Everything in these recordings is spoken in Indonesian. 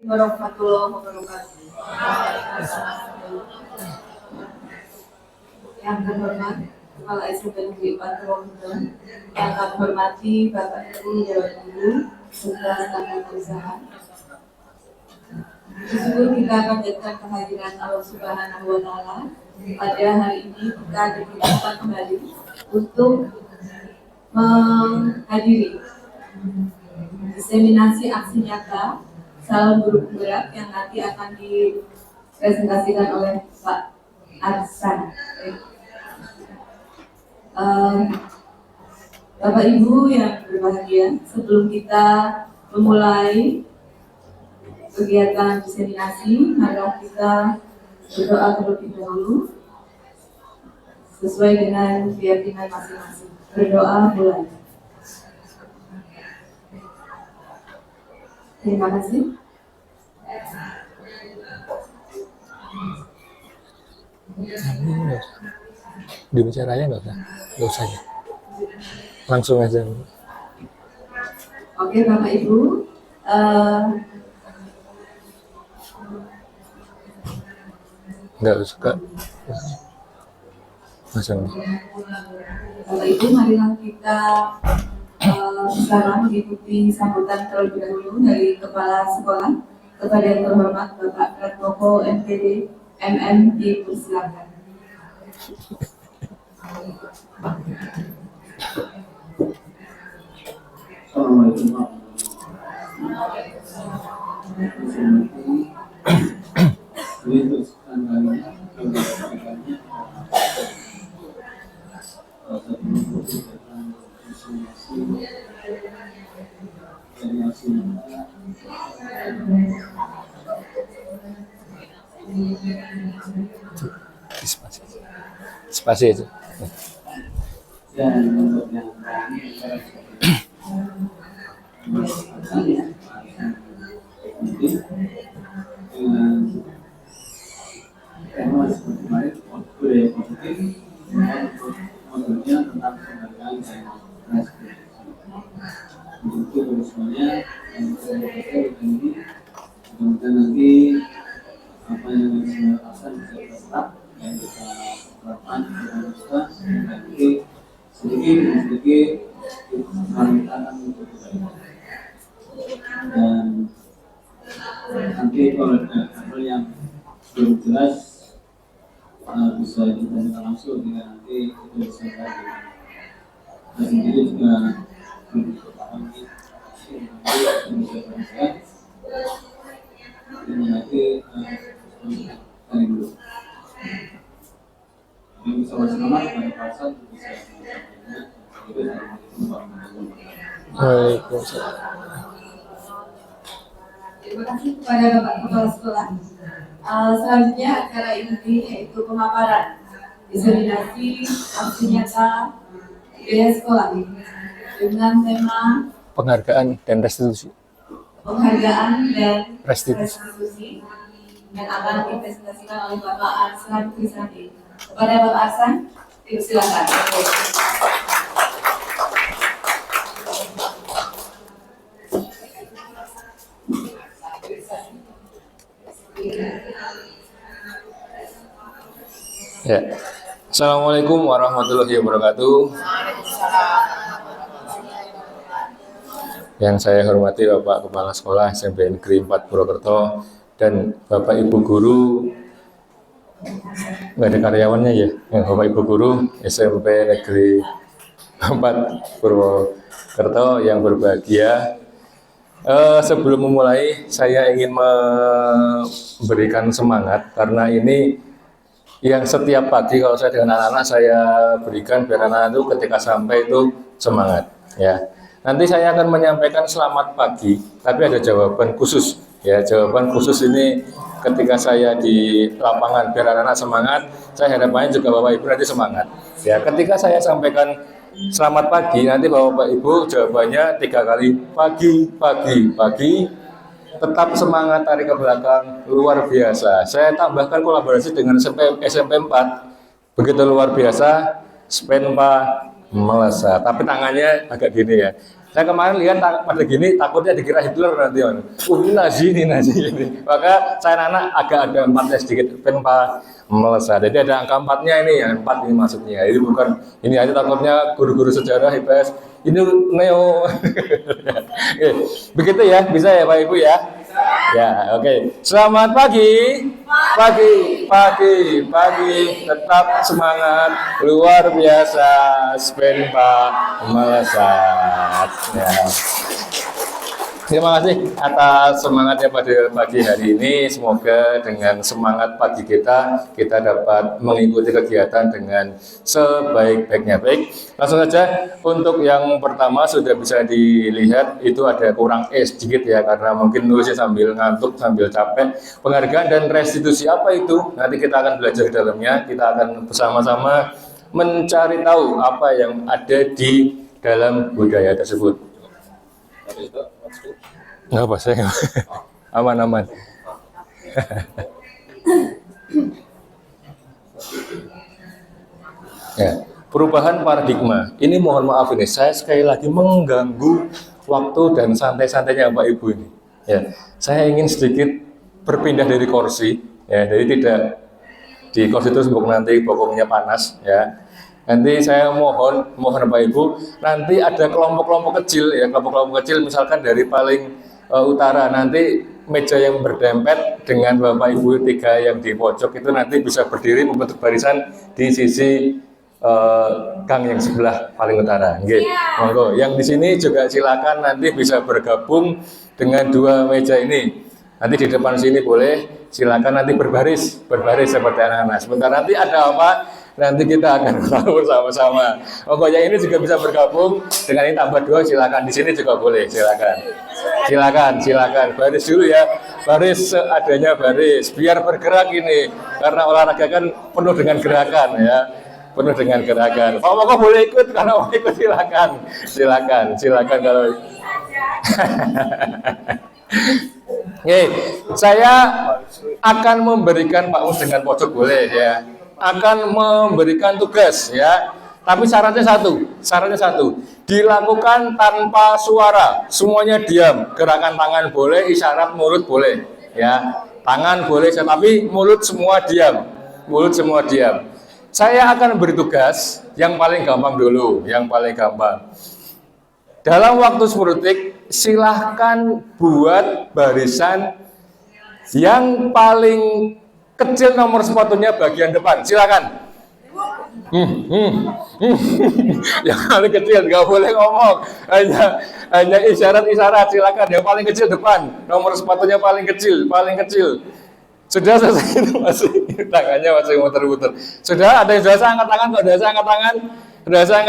Warahmatullahi wabarakatuh. Yang terhormat Kepala SMP Negeri 4 Purwokerto, yang kami hormati Bapak Ibu Dewan Guru serta staf perusahaan. Bersyukur kita panjatkan kehadiran Allah Subhanahu wa Ta'ala. Pada hari ini kita dipertemukan kembali untuk menghadiri diseminasi aksi nyata salam guru penggerak yang nanti akan dipresentasikan oleh Pak Arsan. Bapak Ibu yang berbahagia, sebelum kita memulai kegiatan diseminasi, marilah kita berdoa terlebih dahulu sesuai dengan keyakinan masing-masing. Berdoa mulai. Terima kasih. Dibicaranya nggak usah ya. Langsung aja. Oke Bapak Ibu, nggak suka. Langsung. Bapak Ibu, marilah kita sekarang mengikuti sambutan terlebih dahulu dari Kepala Sekolah kepada yang terhormat Bapak Pratmoko MPD MM dipersilakan. Assalamualaikum Spasi aja. dan untuk yang dengan tema seperti kemarin budaya positif, modulnya tentang penghargaan dan respect. Untuk semuanya yang saya ini kemudian nanti apa yang saya akan bisa tetap yang kita terapkan dengan kita nanti sedikit kita akan untuk kebaikan dan nanti kalau ada hal yang belum jelas bisa ditanyakan langsung dengan nanti itu bisa lagi. Saya sendiri juga belum paham nanti bisa belajar ini nanti dari dulu yang bisa bersama dengan pasal bisa Waalaikumsalam. Terima kasih kepada Bapak Kepala Sekolah. Selanjutnya acara ini yaitu pemaparan diseminasi aksi nyata budaya sekolah dengan tema Penghargaan dan restitusi. Restitusi yang akan dipresentasikan oleh Bapak Arsan Krisandi. Kepada Bapak Arsan, silakan. Ya. Assalamualaikum warahmatullahi wabarakatuh. Yang saya hormati Bapak Kepala Sekolah SMP Negeri 4 Purwokerto dan Bapak Ibu Guru, nggak ada karyawannya ya, Bapak Ibu Guru SMP Negeri 4 Purwokerto yang berbahagia. Sebelum memulai, saya ingin memberikan semangat karena ini yang setiap pagi kalau saya dengan anak-anak saya berikan biar anak-anak itu ketika sampai itu semangat ya. Nanti saya akan menyampaikan selamat pagi, tapi ada jawaban khusus ya. Jawaban khusus ini ketika saya di lapangan biar anak-anak semangat, saya harapannya juga Bapak Ibu nanti semangat ya. Ketika saya sampaikan selamat pagi, nanti Bapak Ibu jawabannya 3 kali, pagi, tetap semangat, tarik ke belakang, luar biasa. Saya tambahkan kolaborasi dengan SMP 4, begitu luar biasa, SPEN Pak melesat, tapi tangannya agak gini ya. Saya kemarin lihat pada gini takutnya dikira Hitler nanti. Ini Nazi ini. Maka saya anak agak ada 4 sedikit penpa melesat. Jadi ada angka 4-nya ini, yang 4 ini maksudnya. Ini bukan ini aja takutnya guru-guru sejarah IPS ini neo. Oke, begitu ya, bisa ya Pak Ibu ya? Ya, oke. Selamat pagi. Pagi. Tetap semangat. Luar biasa. Spenpa melesat. Ya. Terima kasih atas semangatnya pada pagi hari ini. Semoga dengan semangat pagi kita dapat mengikuti kegiatan dengan sebaik-baiknya. Baik, langsung saja untuk yang pertama sudah bisa dilihat itu ada kurang sedikit ya, karena mungkin nulisnya sambil ngantuk, sambil capek. Penghargaan dan restitusi apa itu? Nanti kita akan belajar di dalamnya. Kita akan bersama-sama mencari tahu apa yang ada di dalam budaya tersebut. Nggak apa, saya aman. Ya, perubahan paradigma. Ini mohon maaf ini, saya sekali lagi mengganggu waktu dan santai-santainya Bapak Ibu ini. Ya, saya ingin sedikit berpindah dari kursi. Ya, jadi tidak di kursi tersebut nanti pokoknya panas. Ya. Nanti saya mohon Bapak Ibu, nanti ada kelompok-kelompok kecil ya, kelompok-kelompok kecil misalkan dari paling utara, nanti meja yang berdempet dengan Bapak Ibu 3 yang di pojok itu nanti bisa berdiri membentuk barisan di sisi gang yang sebelah paling utara. Nggih. Monggo. Yang di sini juga silakan nanti bisa bergabung dengan 2 meja ini. Nanti di depan sini boleh, silakan nanti berbaris seperti anak-anak. Sebentar nanti ada apa? Nanti kita akan tahu sama-sama. Pokoknya ini juga bisa bergabung dengan ini tambah 2, silakan di sini juga boleh, silakan. Baris dulu ya, baris seadanya baris, biar bergerak ini, karena olahraga kan penuh dengan gerakan ya, Pak boleh ikut, kalau mau ikut silakan kalau. Oke, saya akan memberikan Pak Mus dengan pojok boleh ya. Akan memberikan tugas ya. Tapi syaratnya satu. Dilakukan tanpa suara. Semuanya diam. Gerakan tangan boleh, isyarat mulut boleh ya. Tangan boleh tapi mulut semua diam. Saya akan beri tugas yang paling gampang dulu, Dalam waktu 10 detik, silahkan buat barisan yang paling kecil nomor sepatunya bagian depan. Silakan. Yang paling kecil, nggak boleh ngomong. Hanya isyarat. Silakan. Yang paling kecil depan. Nomor sepatunya paling kecil. Sudah selesai itu tangannya masih muter-muter. Sudah ada yang sudah angkat tangan? Kok sudah angkat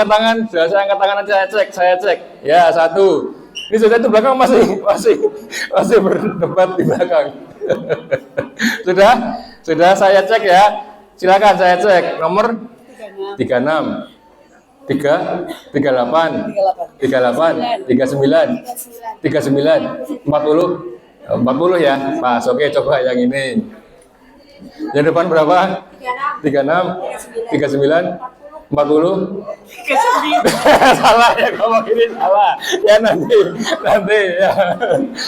tangan? Sudah angkat tangan aja saya cek. Ya, 1. Ini sudah itu belakang masih berdebat di belakang. Sudah saya cek ya. Silakan saya cek. Nomor 36, 38, 39, 40 ya. Pas, oke, coba yang ini. Yang depan berapa? 36, 39, 40. Salah ya, kelompok ini salah. Ya nanti ya.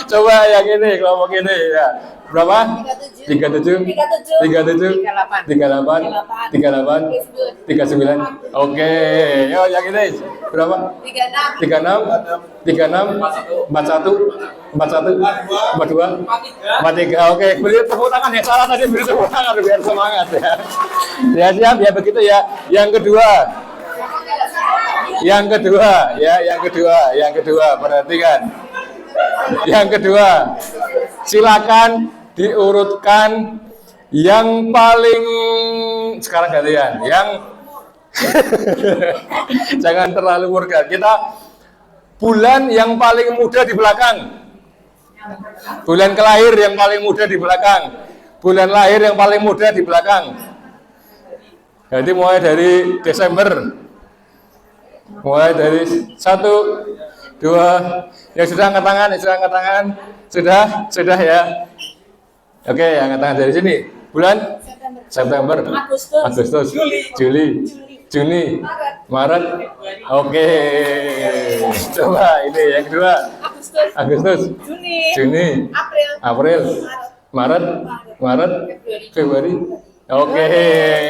Coba yang ini, kelompok ini ya. Berapa? 37, 38, 39. Oke, yo yang ini berapa? 36, 41, 42, 43. Oke, beri tepuk tangan ya. Salah tadi, beri tepuk tangan biar semangat ya. Ya siap ya, begitu ya. Yang kedua, perhatikan. Yang kedua, silakan diurutkan yang paling, sekarang gantian, yang jangan terlalu vulgar. Kita bulan yang paling muda di belakang. Bulan kelahir yang paling muda di belakang. Bulan lahir yang paling muda di belakang. Jadi mulai dari Desember. Mulai dari 1, 2, yang sudah angkat tangan, sudah ya. Oke, angkat tangan dari sini. Bulan September, Agustus, Juli, Juni, Maret. Oke. Coba ini yang kedua. Agustus, Agustus, Juni, Juni, April, April, Maret, Maret, Februari. Oke,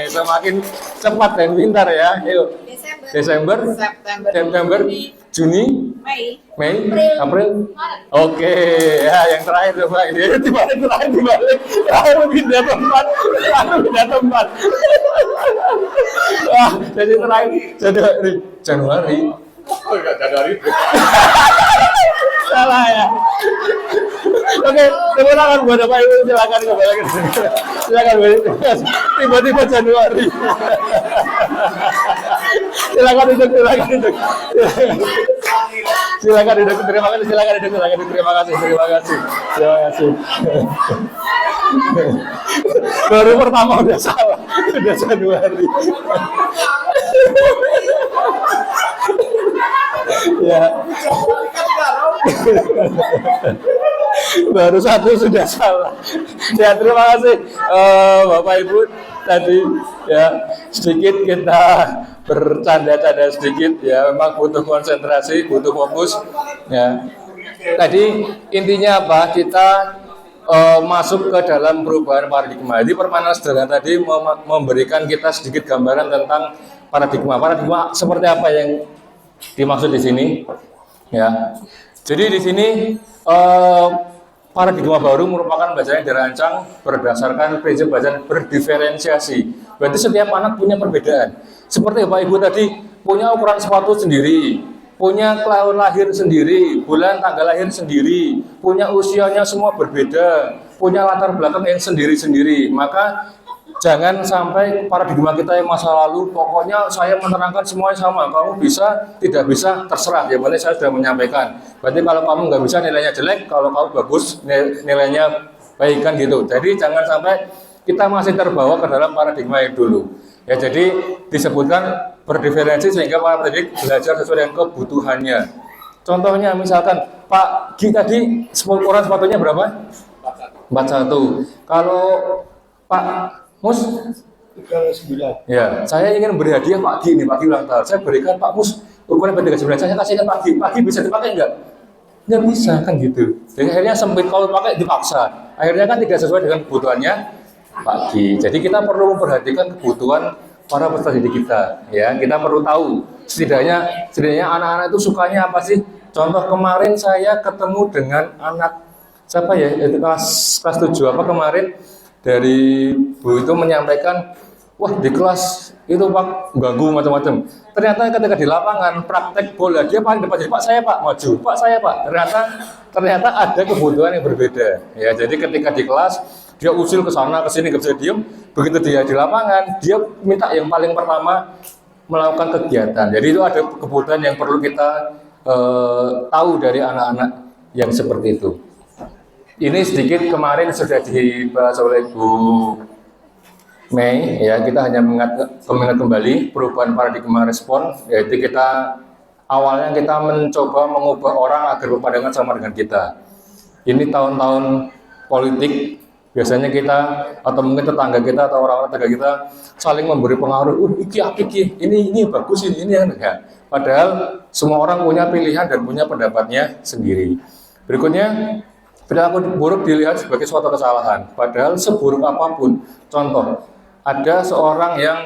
semakin cepat dan pintar ya. Ayo. Desember, Desember, September, Juni, Mei, Mei, April, April. Maret. Oke, ya yang terakhir coba ini dibalik, terakhir pindah tempat, Wah, jadi terakhir Januari. Oh, enggak Januari. Salah ya. Oke, tepuk tangan buat Bapak Ibu, silakan kembali. Silakan tiba-tiba Januari. Silakan duduk. Silakan duduk. Terima kasih. Baru pertama udah salah, udah Januari. Ya. Baru satu sudah salah. Ya, terima kasih Bapak Ibu. Tadi ya sedikit kita bercanda-canda sedikit ya, memang butuh konsentrasi, butuh fokus ya. Tadi intinya apa? Kita masuk ke dalam perubahan paradigma. Jadi permainan sederhana tadi memberikan kita sedikit gambaran tentang paradigma. Paradigma seperti apa yang dimaksud di sini? Ya. Jadi di sini paradigma baru merupakan bacaan yang dirancang berdasarkan prinsip bacaan berdiferensiasi. Berarti setiap anak punya perbedaan. Seperti Bapak Ibu tadi punya ukuran sepatu sendiri, punya tahun lahir sendiri, bulan tanggal lahir sendiri, punya usianya semua berbeda, punya latar belakang yang sendiri-sendiri. Maka jangan sampai paradigma kita yang masa lalu, pokoknya saya menerangkan semuanya sama, kamu bisa, tidak bisa, terserah. Ya, berarti saya sudah menyampaikan. Berarti kalau kamu nggak bisa nilainya jelek, kalau kamu bagus nilainya baik kan gitu. Jadi jangan sampai kita masih terbawa ke dalam paradigma yang dulu. Ya, jadi disebutkan berdiferensi sehingga para pendidik belajar sesuai dengan kebutuhannya. Contohnya misalkan Pak Gi tadi ukuran sepatunya berapa? 41. Kalau Pak Mus 39. ya, saya ingin beri hadiah Pak Gi nih, Pak Gi ulang tahun. Saya berikan Pak Mus ukuran 39. Saya kasihkan Pak Gi. Pak Gi bisa dipakai enggak? Nggak bisa kan gitu. Jadi akhirnya sempit, kalau pakai dipaksa. Akhirnya kan tidak sesuai dengan kebutuhannya Pak Gi. Jadi kita perlu memperhatikan kebutuhan para peserta didik kita. Ya, kita perlu tahu setidaknya anak-anak itu sukanya apa sih? Contoh kemarin saya ketemu dengan anak siapa ya? Itu kelas 7 apa kemarin? Dari Bu itu menyampaikan, wah di kelas itu Pak ganggu macam-macam. Ternyata ketika di lapangan praktek bola dia paling depan, jadi Pak saya Pak maju, Pak saya Pak. Ternyata ada kebutuhan yang berbeda. Ya, jadi ketika di kelas dia usil ke sana ke sini nggak bisa diem. Begitu dia di lapangan dia minta yang paling pertama melakukan kegiatan. Jadi itu ada kebutuhan yang perlu kita tahu dari anak-anak yang seperti itu. Ini sedikit kemarin sudah dibahas oleh Bu Mei, ya kita hanya mengingat kembali perubahan paradigma respon, yaitu kita awalnya kita mencoba mengubah orang agar berpandangan sama dengan kita. Ini tahun-tahun politik, biasanya kita atau mungkin tetangga kita atau orang-orang tetangga kita saling memberi pengaruh, ini bagus ini enggak. Padahal semua orang punya pilihan dan punya pendapatnya sendiri. Berikutnya, perilaku buruk dilihat sebagai suatu kesalahan, padahal seburuk apapun. Contoh, ada seorang yang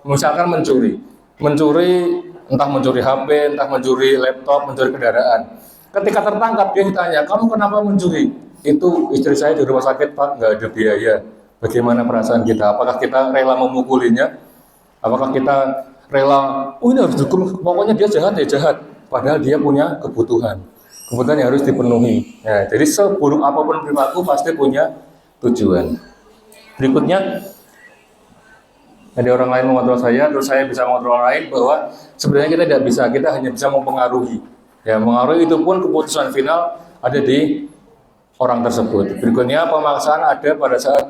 misalkan mencuri, entah mencuri HP, entah mencuri laptop, mencuri kendaraan. Ketika tertangkap dia ditanya, kamu kenapa mencuri? Itu istri saya di rumah sakit Pak, nggak ada biaya. Bagaimana perasaan kita? Apakah kita rela memukulinya? Apakah kita rela, oh ini harus dihukum, pokoknya dia jahat ya jahat. Padahal dia punya kebutuhan yang harus dipenuhi. Ya, jadi seburuk apapun perilaku pasti punya tujuan. Berikutnya, ada orang lain mengontrol saya, terus saya bisa mengontrol orang lain, bahwa sebenarnya kita tidak bisa, kita hanya bisa mempengaruhi. Ya, mengaruhi itu pun keputusan final ada di orang tersebut. Berikutnya, pemaksaan ada pada saat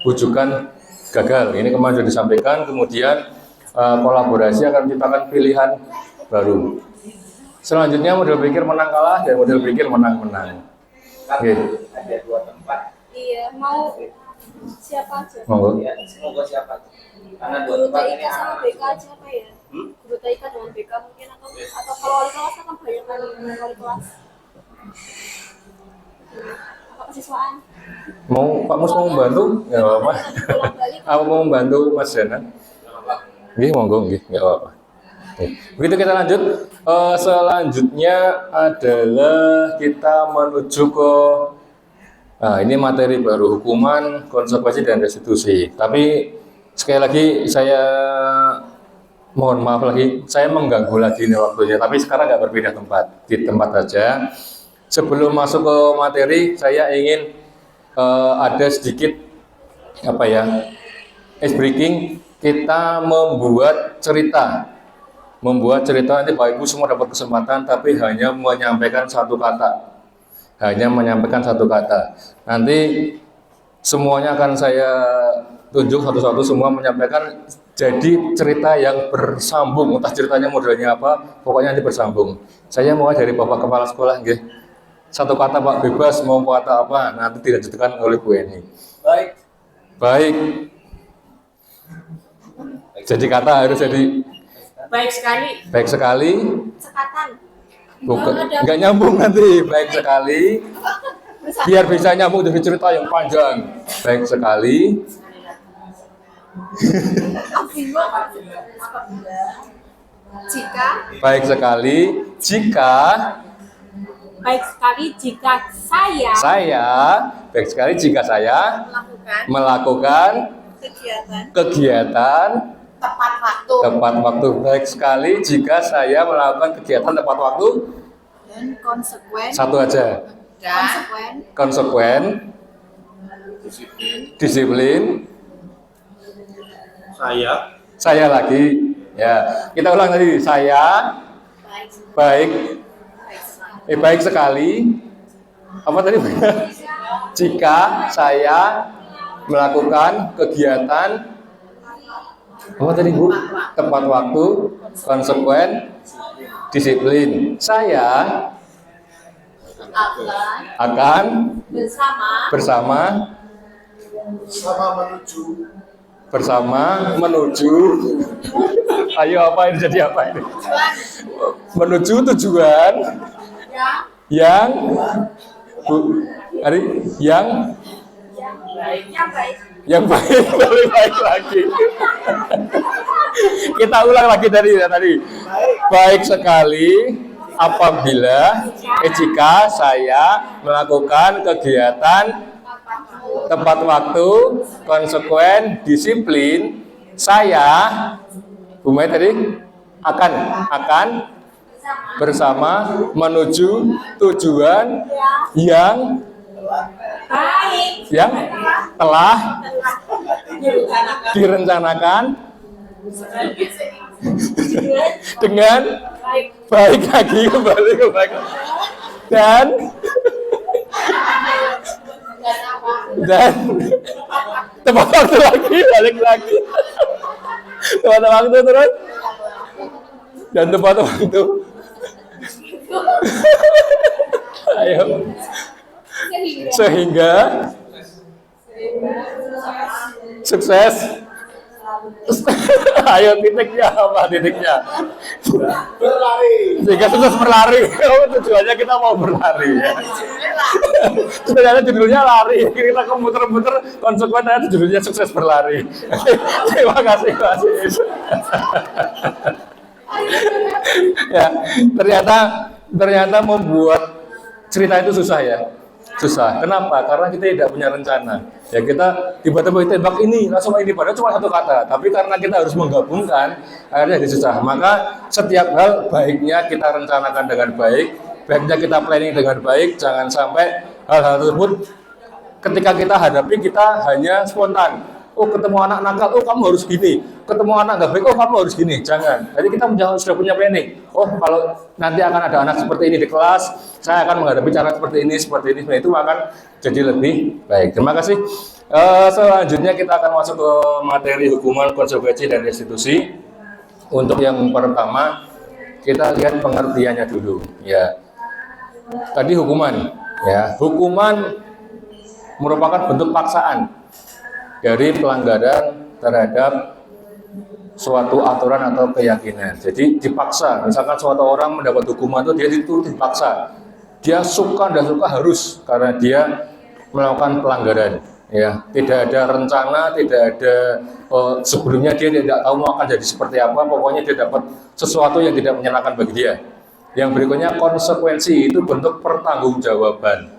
bujukan gagal. Ini kemarin sudah disampaikan. Kemudian kolaborasi akan menciptakan pilihan baru. Selanjutnya model pikir menang kalah dan model pikir menang menang. Oke. Ada 2 tempat. Iya, mau siapa aja? Monggo. Ya, semoga siapa. Karena 2 Guru tempat TIK ini sama BK aja apa ya? Guru TIK dengan BK mungkin atau kalau wali kelas kan banyak kan wali kelas. Apa kesiswaan? Mau Pak Mus mau membantu? Nggak apa-apa. Aku mau membantu Mas Jana. Nggih, monggo nggih, nggak apa-apa. Oke. Begitu kita lanjut. Selanjutnya adalah kita menuju ke ini materi baru, hukuman, konsekuensi dan restitusi. Tapi sekali lagi saya mohon maaf lagi, saya mengganggu lagi nih waktunya. Tapi sekarang nggak berpindah tempat, di tempat saja. Sebelum masuk ke materi, saya ingin ada sedikit ice breaking. Kita membuat cerita nanti Bapak Ibu semua dapat kesempatan, tapi hanya menyampaikan satu kata. Nanti semuanya akan saya tunjuk satu-satu, semua menyampaikan jadi cerita yang bersambung. Entah ceritanya modelnya apa, pokoknya nanti bersambung. Saya mau dari Bapak Kepala Sekolah, nggih. Satu kata Pak, bebas mau kata apa, nanti tidak ditentukan oleh Bu Eni. Baik. Jadi kata harus jadi baik sekali. Sekatan. Bukan, nggak nyambung nanti. Baik sekali. Biar bisa nyambung dari cerita yang panjang. Baik sekali. Jika Baik sekali. Jika saya melakukan kegiatan tepat waktu. Baik sekali jika saya melakukan kegiatan tepat waktu. dan konsekuen. Satu aja. Konsekuen. Disiplin. Saya lagi. Ya, kita ulang tadi. Saya baik sekali. Apa tadi? Jika saya melakukan kegiatan apa tadi Bu? Tepat waktu, konsekuen, disiplin. Saya akan bersama menuju ayo apa ini jadi apa ini? Menuju tujuan yang lebih baik lagi. Kita ulang lagi dari tadi. Baik sekali apabila jika saya melakukan kegiatan tepat waktu, konsekuen, disiplin, saya Bu Mai tadi akan bersama menuju tujuan yang telah direncanakan dengan baik lagi kembali ke baik dan tepat waktu lagi balik lagi tepat waktu terus dan tepat waktu. Ayo. Sehingga sukses. Ayo titiknya apa titiknya? Sehingga sukses berlari. Tujuannya kita mau berlari ya. Sebenarnya judulnya lari. Kita muter-muter konsekuensinya judulnya sukses berlari. Terima kasih Pak Aziz. Ya, ternyata membuat cerita itu susah ya. Susah. Kenapa? Karena kita tidak punya rencana. Ya kita tiba-tiba tembak ini, langsung ini padahal cuma satu kata. Tapi karena kita harus menggabungkan, akhirnya jadi susah. Maka setiap hal baiknya kita rencanakan dengan baik, baiknya kita planning dengan baik. Jangan sampai hal-hal tersebut ketika kita hadapi kita hanya spontan. Oh ketemu anak nakal, oh kamu harus gini. Ketemu anak nggak baik, oh kamu harus gini. Jangan. Jadi kita sudah punya planning. Oh kalau nanti akan ada anak seperti ini di kelas, saya akan menghadapi cara seperti ini. Nah, itu akan jadi lebih baik. Terima kasih. Selanjutnya kita akan masuk ke materi hukuman, konsekuensi dan restitusi. Untuk yang pertama kita lihat pengertiannya dulu. Ya. Tadi hukuman. Ya. Hukuman merupakan bentuk paksaan dari pelanggaran terhadap suatu aturan atau keyakinan. Jadi dipaksa, misalkan suatu orang mendapat hukuman itu dia dipaksa. Dia suka dan suka harus karena dia melakukan pelanggaran. Ya, tidak ada rencana, tidak ada sebelumnya dia tidak tahu mau akan jadi seperti apa. Pokoknya dia dapat sesuatu yang tidak menyenangkan bagi dia. Yang berikutnya konsekuensi itu bentuk pertanggungjawaban.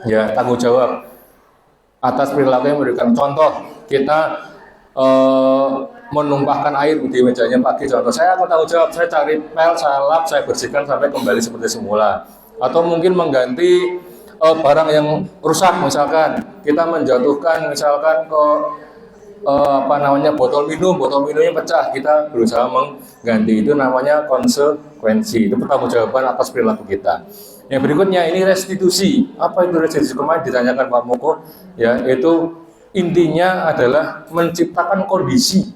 Ya, tanggung jawab atas perilaku yang memberikan contoh. Kita menumpahkan air di mejanya pagi, contoh saya akan tanggung jawab, saya cari pel, saya lap, saya bersihkan sampai kembali seperti semula. Atau mungkin mengganti barang yang rusak, misalkan kita menjatuhkan misalkan ke botol minumnya pecah, kita berusaha mengganti, itu namanya konsekuensi, itu pertanggungjawaban atas perilaku kita. Yang berikutnya ini restitusi. Apa itu restitusi? Kemarin ditanyakan Pak Moko, ya, itu intinya adalah menciptakan kondisi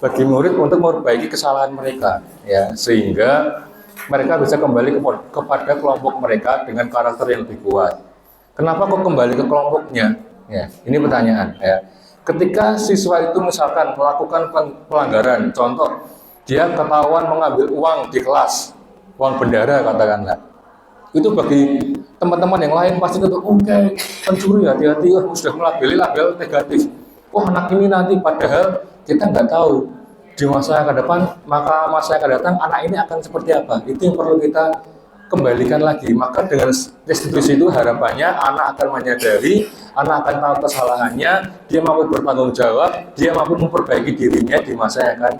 bagi murid untuk memperbaiki kesalahan mereka, ya, sehingga mereka bisa kembali kepada kelompok mereka dengan karakter yang lebih kuat. Kenapa kok kembali ke kelompoknya? Ya, ini pertanyaan. Ya. Ketika siswa itu misalkan melakukan pelanggaran, contoh dia ketahuan mengambil uang di kelas, uang bendara katakanlah, itu bagi teman-teman yang lain pasti itu oke, pencuri, hati-hati, sudah melabeli label negatif. Wah, anak ini nanti, padahal kita nggak tahu di masa yang akan depan, maka masa yang akan datang anak ini akan seperti apa. Itu yang perlu kita kembalikan lagi. Maka dengan restitusi itu harapannya anak akan menyadari, anak akan tahu kesalahannya, dia mampu bertanggung jawab, dia mampu memperbaiki dirinya di masa yang akan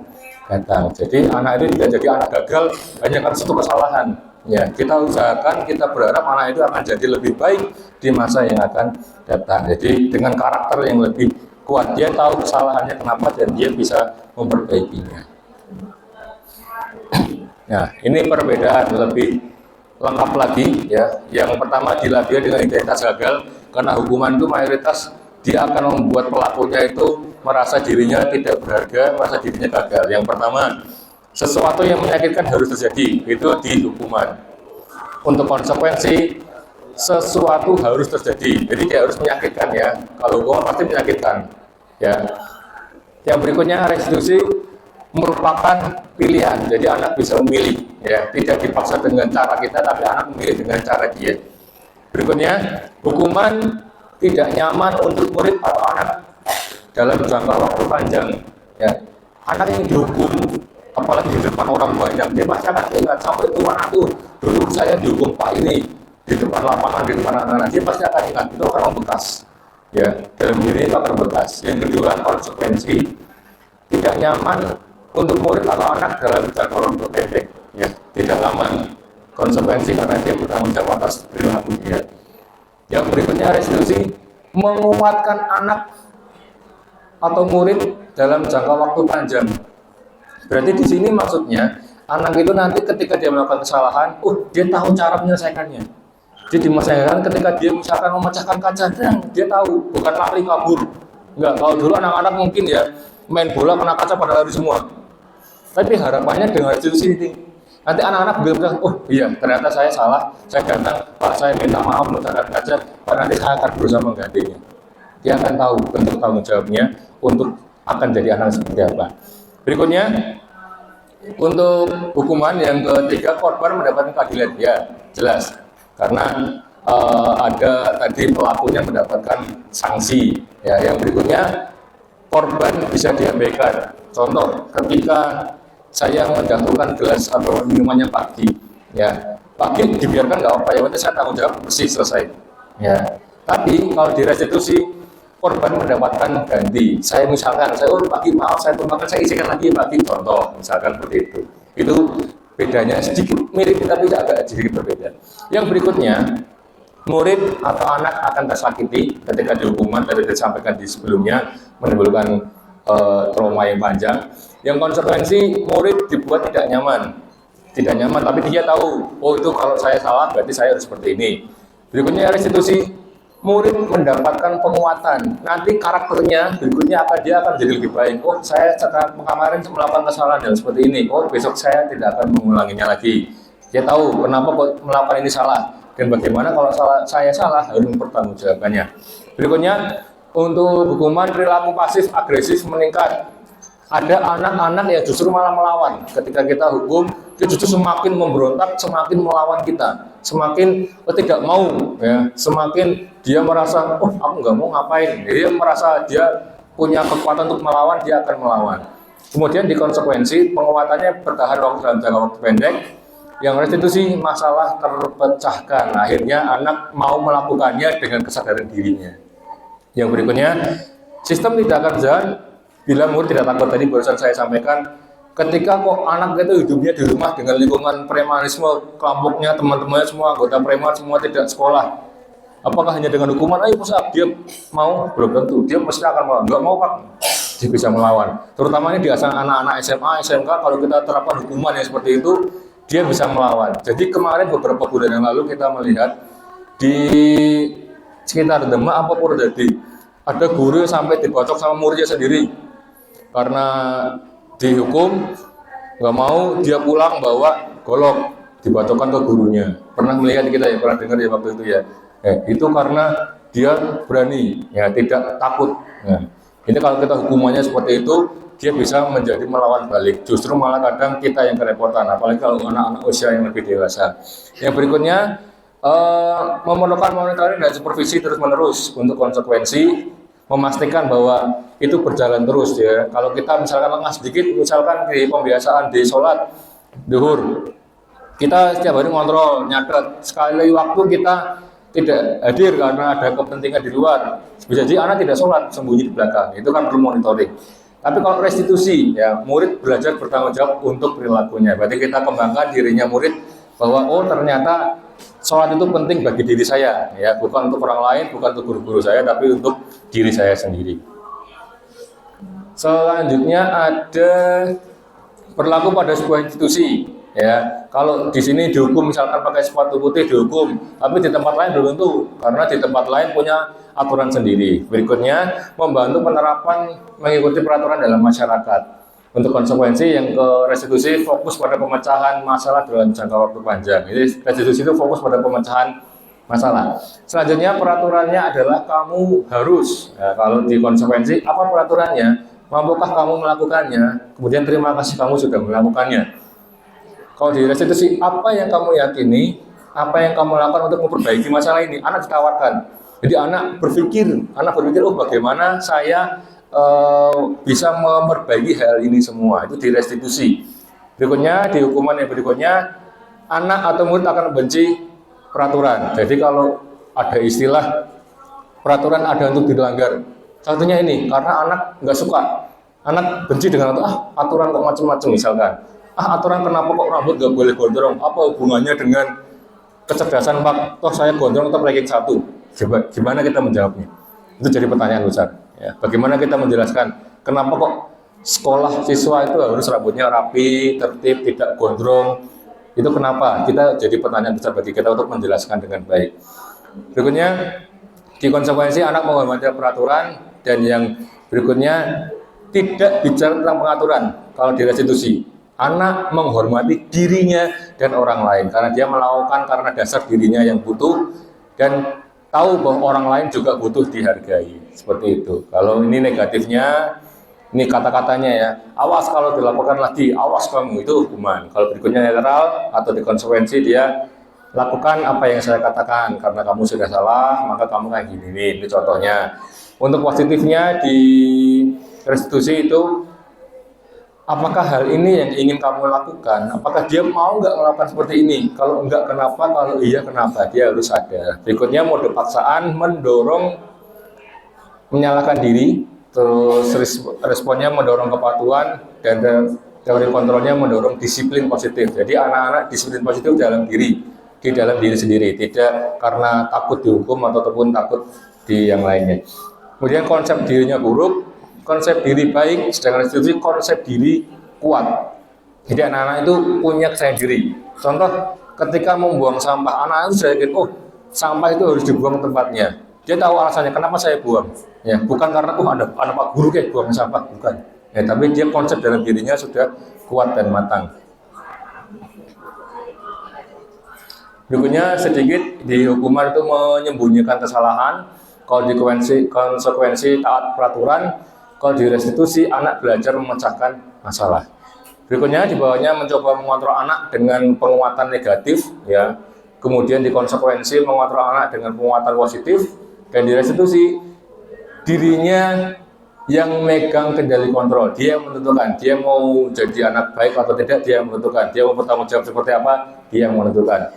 datang. Jadi anak itu tidak jadi anak gagal hanya karena satu kesalahan. Ya, kita usahakan, kita berharap anak itu akan jadi lebih baik di masa yang akan datang. Jadi dengan karakter yang lebih kuat, dia tahu kesalahannya kenapa dan dia bisa memperbaikinya. Nah, ini perbedaan lebih lengkap lagi, ya. Yang pertama dilabia dengan identitas gagal, karena hukuman itu mayoritas dia akan membuat pelakunya itu merasa dirinya tidak berharga, merasa dirinya gagal. Yang pertama, sesuatu yang menyakitkan harus terjadi, itu di hukuman. Untuk konsekuensi, sesuatu harus terjadi, jadi dia harus menyakitkan, ya. Kalau hukuman pasti menyakitkan, ya. Yang berikutnya restitusi merupakan pilihan, jadi anak bisa memilih, ya, tidak dipaksa dengan cara kita, tapi anak memilih dengan cara dia. Berikutnya, hukuman tidak nyaman untuk murid atau anak dalam jangka waktu panjang, ya. Anak yang dihukum, apalagi di depan orang banyak, dia pasti akan ingat sampai tua aku dulu saya dihukum Pak ini di depan lapangan, di depan anak-anak, dia pasti akan ingat, itu akan membekas, ya, dalam diri itu akan bekas. Yang kedua, konsekuensi tidak nyaman untuk murid atau anak dalam jangka waktu pendek, ya, tidak aman konsekuensi karena dia bertanggung jawab atas perilaku dia. Yang berikutnya restitusi menguatkan anak atau murid dalam jangka waktu panjang. Berarti di sini maksudnya anak itu nanti ketika dia melakukan kesalahan, dia tahu cara menyelesaikannya. Jadi di masa yang akan ketika dia misalkan memecahkan kaca, dia tahu, bukan lari kabur. Enggak, kalau dulu anak-anak mungkin ya main bola kena kaca pada lari semua. Tapi harapannya dengan restitusi ini, nanti anak-anak bilang, iya ternyata saya salah, saya datang, Pak saya minta maaf memecahkan kaca, Pak nanti saya akan berusaha menggantinya. Dia akan tahu bentuk tanggung jawabnya untuk akan jadi anak seperti apa. Berikutnya, untuk hukuman yang ketiga, korban mendapatkan keadilan, ya jelas, karena ada tadi pelakunya mendapatkan sanksi, ya. Yang berikutnya, korban bisa diabaikan. Contoh, ketika saya menjatuhkan gelas atau minumannya pagi, ya pagi dibiarkan nggak apa-apa, ya nanti saya tanggung jawab bersih selesai, ya. Tapi kalau direstitusi, korban mendapatkan ganti. Saya misalkan, pagi maaf saya tumpahkan, saya isikan lagi pagi, contoh misalkan seperti itu. Itu bedanya sedikit mirip tapi agak sedikit berbeda. Yang berikutnya, murid atau anak akan tersakiti ketika dihukuman, tadi disampaikan di sebelumnya, menimbulkan trauma yang panjang. Yang konsekuensi, murid dibuat tidak nyaman, tapi dia tahu, itu kalau saya salah berarti saya harus seperti ini. Berikutnya restitusi, murid mendapatkan penguatan. Nanti karakternya berikutnya dia akan jadi lebih baik. Saya kemarin melakukan kesalahan dan seperti ini. Besok saya tidak akan mengulanginya lagi. Dia tahu kenapa melakukan ini salah dan bagaimana kalau saya salah harus mempertanggungjawabkannya. Berikutnya, untuk hukuman perilaku pasif agresif meningkat. Ada anak-anak yang justru malah melawan. Ketika kita hukum, dia justru semakin memberontak, semakin melawan kita, semakin tidak mau, ya, semakin dia merasa, oh aku nggak mau ngapain. Dia merasa dia punya kekuatan untuk melawan, dia akan melawan. Kemudian di konsekuensi penguatannya bertahan dalam jangka waktu pendek. Yang restitusi masalah terpecahkan. Akhirnya anak mau melakukannya dengan kesadaran dirinya. Yang berikutnya, sistem tidak akan berjalan bila murid tidak takut. Tadi barusan saya sampaikan, ketika kok anak itu hidupnya di rumah dengan lingkungan premanisme, kelompoknya, teman-temannya semua anggota preman, semua tidak sekolah. Apakah hanya dengan hukuman? Ayo pusat, dia mau? Belum tentu. Dia mesti akan melawan. Enggak mau, Pak. Dia bisa melawan. Terutama ini di anak-anak SMA, SMK, kalau kita terapkan hukuman yang seperti itu, dia bisa melawan. Jadi kemarin beberapa bulan yang lalu kita melihat di sekitar Demak apa Purwodadi, ada guru yang sampai dibacok sama muridnya sendiri karena dihukum, nggak mau, dia pulang bawa golok dibacokkan ke gurunya. Pernah melihat kita ya, pernah dengar ya waktu itu ya. Itu karena dia berani, ya, tidak takut. Nah, ini kalau kita hukumannya seperti itu, dia bisa menjadi melawan balik. Justru malah kadang kita yang kerepotan, apalagi kalau anak-anak usia yang lebih dewasa. Yang berikutnya, memerlukan monitoring dan supervisi terus-menerus untuk konsekuensi, memastikan bahwa itu berjalan terus, ya. Kalau kita misalkan lengah sedikit, misalkan di pembiasaan di sholat duhur, kita setiap hari ngontrol, nyatet, sekali waktu kita tidak hadir karena ada kepentingan di luar, bisa jadi anak tidak sholat, sembunyi di belakang, itu kan perlu monitoring. Tapi kalau restitusi, ya, murid belajar bertanggung jawab untuk perilakunya. Berarti kita kembangkan dirinya murid bahwa oh ternyata sholat itu penting bagi diri saya, ya, bukan untuk orang lain, bukan untuk guru-guru saya, tapi untuk diri saya sendiri. Selanjutnya ada berlaku pada sebuah institusi, ya. Kalau di sini dihukum misalkan pakai sepatu putih dihukum, tapi di tempat lain belum tentu, karena di tempat lain punya aturan sendiri. Berikutnya, membantu penerapan mengikuti peraturan dalam masyarakat. Untuk konsekuensi yang ke restitusi fokus pada pemecahan masalah dalam jangka waktu panjang. Jadi restitusi itu fokus pada pemecahan masalah. Selanjutnya peraturannya adalah kamu harus. Ya, kalau di konsekuensi apa peraturannya? Mampukah kamu melakukannya? Kemudian terima kasih kamu sudah melakukannya. Kalau di restitusi, apa yang kamu yakini, apa yang kamu lakukan untuk memperbaiki masalah ini? Anak ditawarkan. Jadi anak berpikir, oh bagaimana saya bisa memperbaiki hal ini semua. Itu di restitusi. Berikutnya, di hukuman yang berikutnya, anak atau murid akan membenci peraturan. Jadi kalau ada istilah peraturan ada untuk dilanggar. Satunya ini, karena anak nggak suka. Anak benci dengan aturan kok macam-macam misalkan. Aturan kenapa kok rambut nggak boleh gondrong? Apa hubungannya dengan kecerdasan Pak? Toh saya gondrong tetap ranking 1. Gimana kita menjawabnya? Itu jadi pertanyaan besar. Ya, bagaimana kita menjelaskan kenapa kok sekolah siswa itu harus rambutnya rapi, tertib, tidak gondrong? Itu kenapa? Kita jadi pertanyaan besar bagi kita untuk menjelaskan dengan baik. Berikutnya, di konsekuensi anak menghormati peraturan, dan yang berikutnya tidak bicara tentang pengaturan. Kalau di restitusi, anak menghormati dirinya dan orang lain karena dia melakukan karena dasar dirinya yang butuh dan tahu bahwa orang lain juga butuh dihargai. Seperti itu. Kalau ini negatifnya, ini kata-katanya ya, awas kalau dilakukan lagi, awas kamu, itu hukuman. Kalau berikutnya netral atau di konsekuensi, dia lakukan apa yang saya katakan karena kamu sudah salah, maka kamu kayak gini nih. Ini contohnya. Untuk positifnya di restitusi itu, apakah hal ini yang ingin kamu lakukan? Apakah dia mau nggak melakukan seperti ini? Kalau enggak, kenapa? Kalau iya, kenapa? Dia harus sadar. Berikutnya, mode paksaan mendorong menyalahkan diri, terus responnya mendorong kepatuhan, dan teori kontrolnya mendorong disiplin positif. Jadi anak-anak disiplin positif dalam diri, di dalam diri sendiri, tidak karena takut dihukum ataupun takut di yang lainnya. Kemudian konsep dirinya buruk, konsep diri baik, sedangkan restitusi konsep diri kuat. Jadi anak-anak itu punya kepercayaan diri. Contoh, ketika membuang sampah, anak-anak itu sudah yakin, oh sampah itu harus dibuang ke tempatnya. Dia tahu alasannya, kenapa saya buang. Ya, bukan karena ada Pak Guru kayak buang sampah, bukan. Ya, tapi dia konsep dalam dirinya sudah kuat dan matang. Berikutnya sedikit di hukuman itu menyembunyikan kesalahan. Kalau di konsekuensi taat peraturan, Kalau di restitusi, anak belajar memecahkan masalah. Berikutnya di bawahnya mencoba mengontrol anak dengan penguatan negatif, ya. Kemudian di konsekuensi mengontrol anak dengan penguatan positif, dan di restitusi dirinya yang megang kendali kontrol, dia yang menentukan dia mau jadi anak baik atau tidak, dia yang menentukan, dia mau bertanggung jawab seperti apa, dia yang menentukan.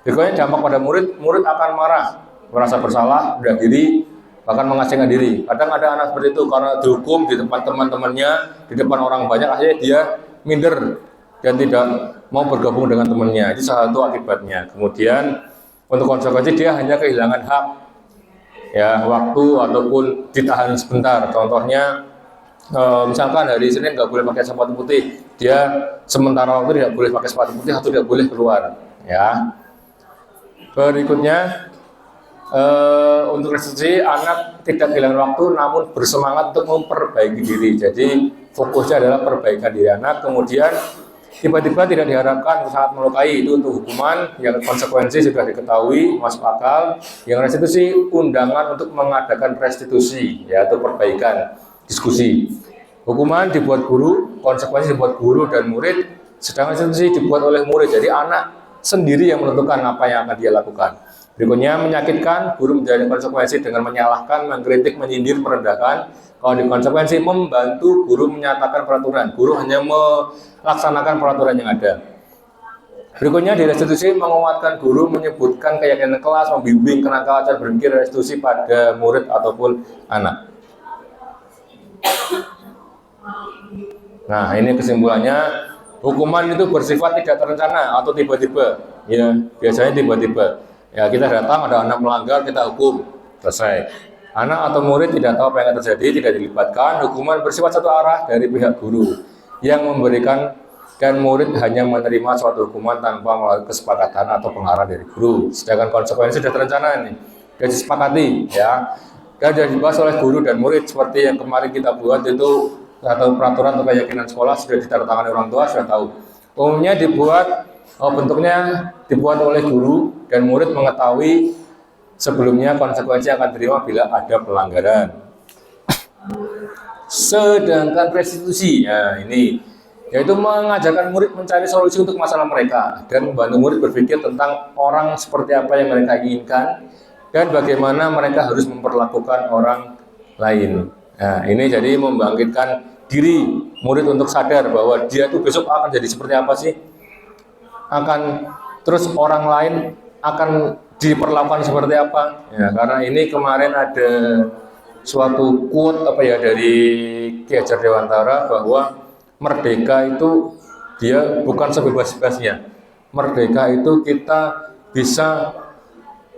Berikutnya dampak pada murid, murid akan marah, merasa bersalah, rendah diri, bahkan mengasingkan diri. Kadang ada anak seperti itu karena dihukum di tempat teman-temannya, di depan orang banyak, akhirnya dia minder dan tidak mau bergabung dengan temannya. Itu salah satu akibatnya. Kemudian untuk konsekuensi dia hanya kehilangan hak, ya, waktu ataupun ditahan sebentar. Contohnya misalkan hari Senin nggak boleh pakai sepatu putih, dia sementara waktu tidak boleh pakai sepatu putih atau tidak boleh keluar, ya. Berikutnya untuk restitusi, anak tidak kehilangan waktu namun bersemangat untuk memperbaiki diri. Jadi fokusnya adalah perbaikan diri anak. Kemudian tiba-tiba tidak diharapkan sangat melukai, itu untuk hukuman yang konsekuensi sudah diketahui, masuk akal. Yang restitusi, undangan untuk mengadakan restitusi, yaitu perbaikan, diskusi. Hukuman dibuat guru, konsekuensi dibuat guru dan murid, sedangkan restitusi dibuat oleh murid. Jadi anak sendiri yang menentukan apa yang akan dia lakukan. Berikutnya menyakitkan, guru menjalani konsekuensi dengan menyalahkan, mengkritik, menyindir, merendahkan. Kalau di konsekuensi membantu guru menyatakan peraturan, guru hanya melaksanakan peraturan yang ada. Berikutnya di restitusi menguatkan guru, menyebutkan keyakinan kelas, membimbing kenakalan cara berpikir restitusi pada murid ataupun anak. Nah, ini kesimpulannya, hukuman itu bersifat tidak terencana atau tiba-tiba. Ya, biasanya tiba-tiba. Ya, kita datang ada anak melanggar, kita hukum, selesai. Anak atau murid tidak tahu apa yang akan terjadi, tidak dilibatkan. Hukuman bersifat satu arah dari pihak guru yang memberikan, dan murid hanya menerima suatu hukuman tanpa melalui kesepakatan atau pengarah dari guru. Sedangkan konsekuensi sudah terencana ini, sudah disepakati, ya, dan sudah dibahas oleh guru dan murid. Seperti yang kemarin kita buat itu, atau peraturan atau keyakinan sekolah sudah ditandatangani orang tua, sudah tahu. Umumnya dibuat, bentuknya dibuat oleh guru dan murid mengetahui sebelumnya konsekuensi akan diterima bila ada pelanggaran. Sedangkan restitusi, ya ini, yaitu mengajarkan murid mencari solusi untuk masalah mereka dan membantu murid berpikir tentang orang seperti apa yang mereka inginkan dan bagaimana mereka harus memperlakukan orang lain. Nah, ini jadi membangkitkan diri murid untuk sadar bahwa dia tuh besok akan jadi seperti apa sih, akan terus orang lain akan diperlakukan seperti apa, ya. Karena ini kemarin ada suatu quote dari Ki Hajar Dewantara bahwa merdeka itu dia bukan sebebas-bebasnya. Merdeka itu kita bisa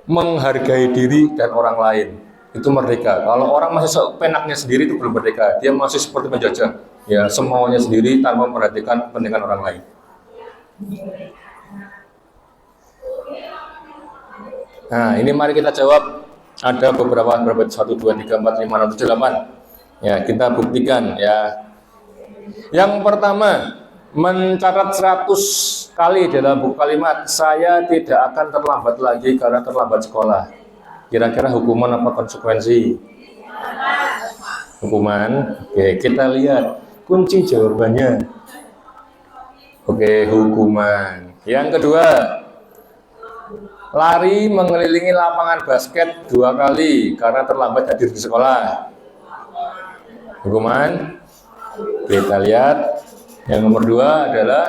menghargai diri dan orang lain. Itu merdeka. Kalau orang masih sepenaknya sendiri itu belum merdeka. Dia masih seperti penjajah, ya, semaunya sendiri tanpa memperhatikan kepentingan orang lain. Nah, ini mari kita jawab. Ada beberapa 1, 2, 3, 4, 5, 6, 7, 8. Ya, kita buktikan, ya. Yang pertama, mencatat 100 kali dalam buku kalimat, saya tidak akan terlambat lagi karena terlambat sekolah. Kira-kira hukuman apa konsekuensi? Hukuman. Oke, kita lihat kunci jawabannya. Oke, hukuman. Yang kedua, lari mengelilingi lapangan basket 2 kali karena terlambat hadir di sekolah. Hukuman. Kita lihat. Yang nomor 2 adalah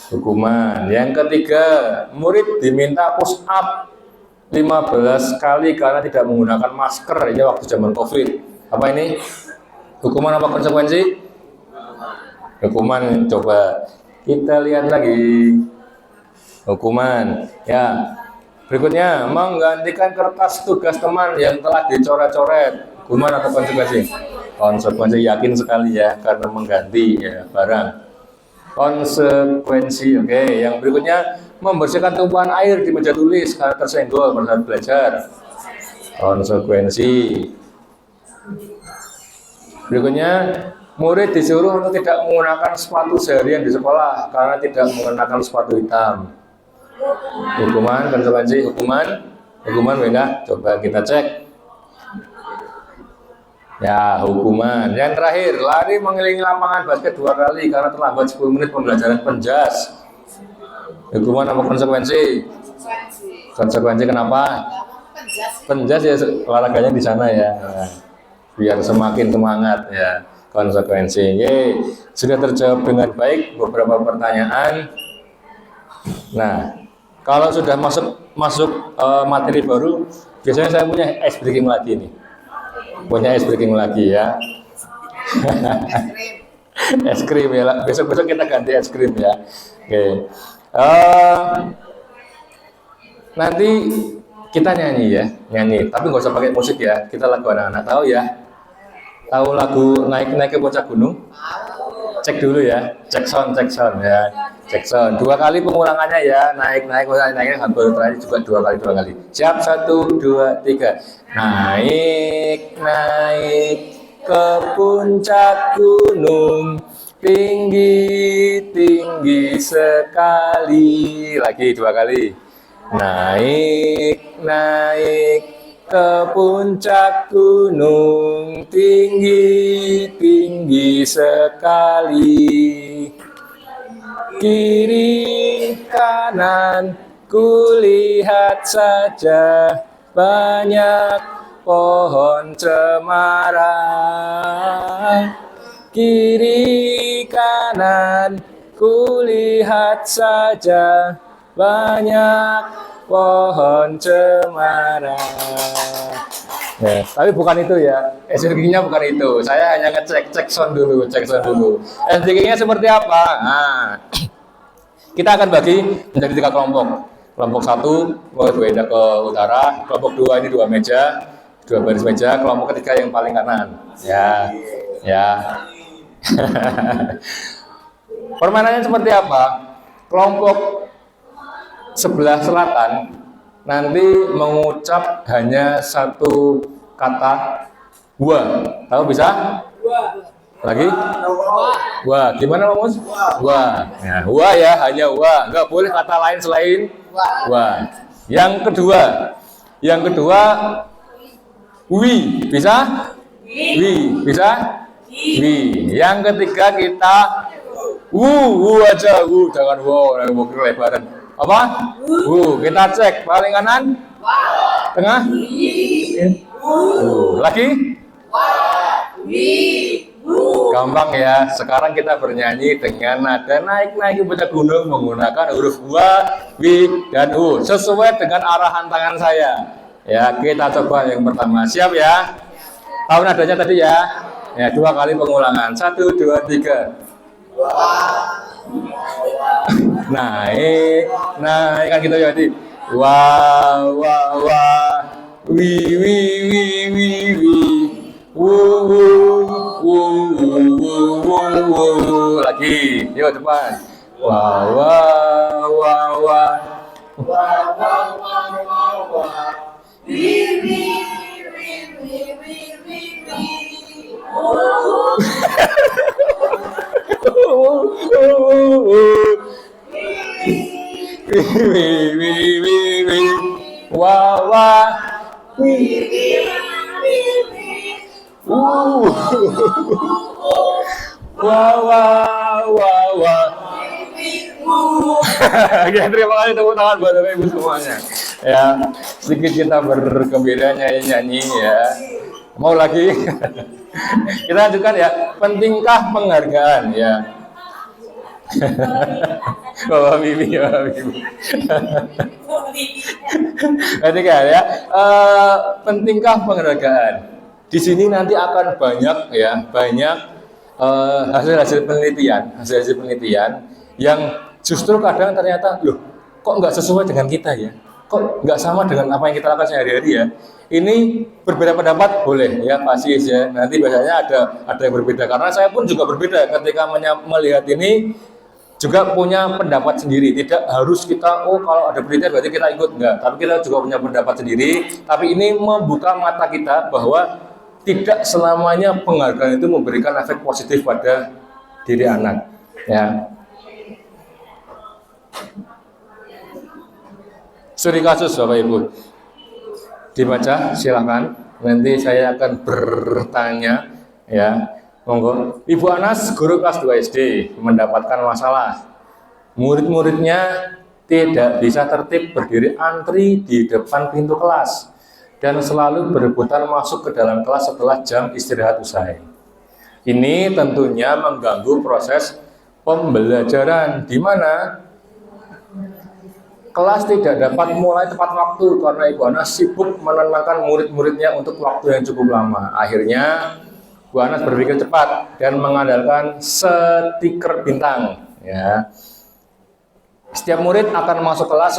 hukuman. Yang ketiga, murid diminta push up 15 kali karena tidak menggunakan masker, ya, waktu zaman COVID. Apa ini? Hukuman apa konsekuensi? Hukuman. Coba kita lihat lagi. Hukuman, ya. Berikutnya, menggantikan kertas tugas teman yang telah dicoret-coret. Hukuman atau konsekuensi? Konsekuensi, yakin sekali, ya, karena mengganti, ya, barang. Konsekuensi. Oke, yang berikutnya, membersihkan tumpahan air di meja tulis karena tersenggol pada saat belajar. Konsekuensi. Berikutnya, murid disuruh untuk tidak menggunakan sepatu seharian di sekolah karena tidak menggunakan sepatu hitam. Hukuman, konsekuensi, hukuman, beda. Coba kita cek. Ya, hukuman. Yang terakhir, lari mengelilingi lapangan basket 2 kali karena terlambat 10 menit pembelajaran penjas. Hukuman apa konsekuensi? Konsekuensi kenapa? Penjas ya olahraganya di sana ya. Biar semakin semangat ya. Konsekuensi. Ye, sudah terjawab dengan baik beberapa pertanyaan. Nah, kalau sudah masuk materi baru, biasanya saya punya ice breaking lagi nih. Punya es breaking lagi ya. Es krim ya. Besok-besok kita ganti es krim ya. Oke. Nanti kita nyanyi ya, nyanyi. Tapi nggak usah pakai musik ya. Kita lagu anak-anak tahu ya. Tahu lagu naik-naik ke puncak gunung? Cek dulu ya. Cek sound ya. Cek sound. 2 kali pengulangannya ya. Naik-naik baru terakhir juga 2 kali. Siap 1, 2, 3. Naik ke puncak gunung, tinggi sekali. Lagi 2 kali. Naik ke puncak gunung, tinggi sekali. Kiri kanan kulihat saja banyak pohon cemara. Kiri kanan kulihat saja banyak pohon cemara. Ya, tapi bukan itu ya. SDG-nya bukan itu. Saya hanya cek sound dulu. SDG-nya seperti apa? Nah, kita akan bagi menjadi 3 kelompok. Kelompok 1 berbeda ke utara, kelompok 2 ini 2 meja, 2 baris meja, kelompok ketiga yang paling kanan. Ya. Permainannya seperti apa? Kelompok sebelah selatan nanti mengucap hanya 1 kata wa. Tahu bisa? Lagi? Wa. Gimana Pak Mus? Wa. Ya, wa ya, hanya wa. Enggak boleh kata lain selain wa. Yang kedua wi. Bisa? Wi. Bisa? Wi. Yang ketiga kita wu aja, jangan wow, lebaran. Apa? Kita cek paling kanan, tengah, lagi, gampang ya. Sekarang kita bernyanyi dengan nada naik ke puncak gunung menggunakan huruf wa, wi, dan u sesuai dengan arahan tangan saya. Ya, kita coba yang pertama. Siap ya? Tahu nadanya tadi ya? Ya, 2 kali pengulangan. 1, 2, 3. Naik kan gitu ya tadi. Wa wi lagi. Yuk depan. Wa Ya, terima kasih tepuk tangan buat Bapak Ibu semuanya. Ya, sedikit kita bergembira nyanyi ya. Mau lagi? Kita lanjutkan ya. Pentingkah penghargaan ya? Bapak Bibi. Pentingkah ya? Pentingkah penghargaan? Di sini nanti akan banyak hasil-hasil penelitian yang justru kadang ternyata loh, kok nggak sesuai dengan kita ya? Kok nggak sama dengan apa yang kita lakukan sehari-hari ya? Ini berbeda pendapat boleh ya, pasti ya. Nanti biasanya ada yang berbeda karena saya pun juga berbeda ketika melihat ini, juga punya pendapat sendiri. Tidak harus kita kalau ada penelitian berarti kita ikut, enggak. Tapi kita juga punya pendapat sendiri. Tapi ini membuka mata kita bahwa tidak selamanya penghargaan itu memberikan efek positif pada diri anak ya. Studi kasus Bapak Ibu dibaca, silakan. Nanti saya akan bertanya ya. Monggo. Ibu Anas, guru kelas 2 SD, mendapatkan masalah. Murid-muridnya tidak bisa tertib berdiri antri di depan pintu kelas dan selalu berebutan masuk ke dalam kelas setelah jam istirahat usai. Ini tentunya mengganggu proses pembelajaran di mana kelas tidak dapat mulai tepat waktu karena Ibu Anas sibuk menenangkan murid-muridnya untuk waktu yang cukup lama. Akhirnya Bu Anas berpikir cepat dan mengandalkan stiker bintang. Ya. Setiap murid akan masuk kelas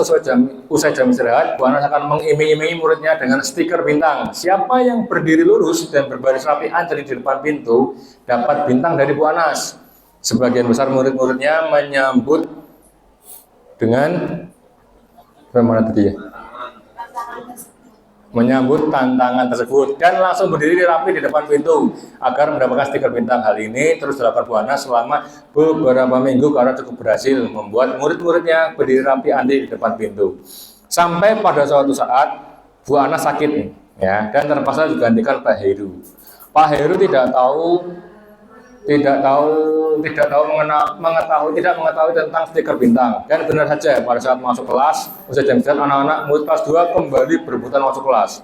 usai jam istirahat. Bu Anas akan mengiming-imingi muridnya dengan stiker bintang. Siapa yang berdiri lurus dan berbaris rapi antri di depan pintu dapat bintang dari Bu Anas. Sebagian besar murid-muridnya menyambut dengan bagaimana tadi ya? Menyambut tantangan tersebut dan langsung berdiri rapi di depan pintu agar mendapatkan stiker bintang. Hal ini terus dilakukan Bu Anas selama beberapa minggu karena cukup berhasil membuat murid-muridnya berdiri rapi antri di depan pintu. Sampai pada suatu saat Bu Anas sakit nih, ya, dan terpaksa digantikan Pak Heru. Pak Heru tidak mengetahui tentang stiker bintang. Dan benar saja pada saat masuk kelas usai jam istirahat, anak-anak murid kelas 2 kembali berebutan masuk kelas.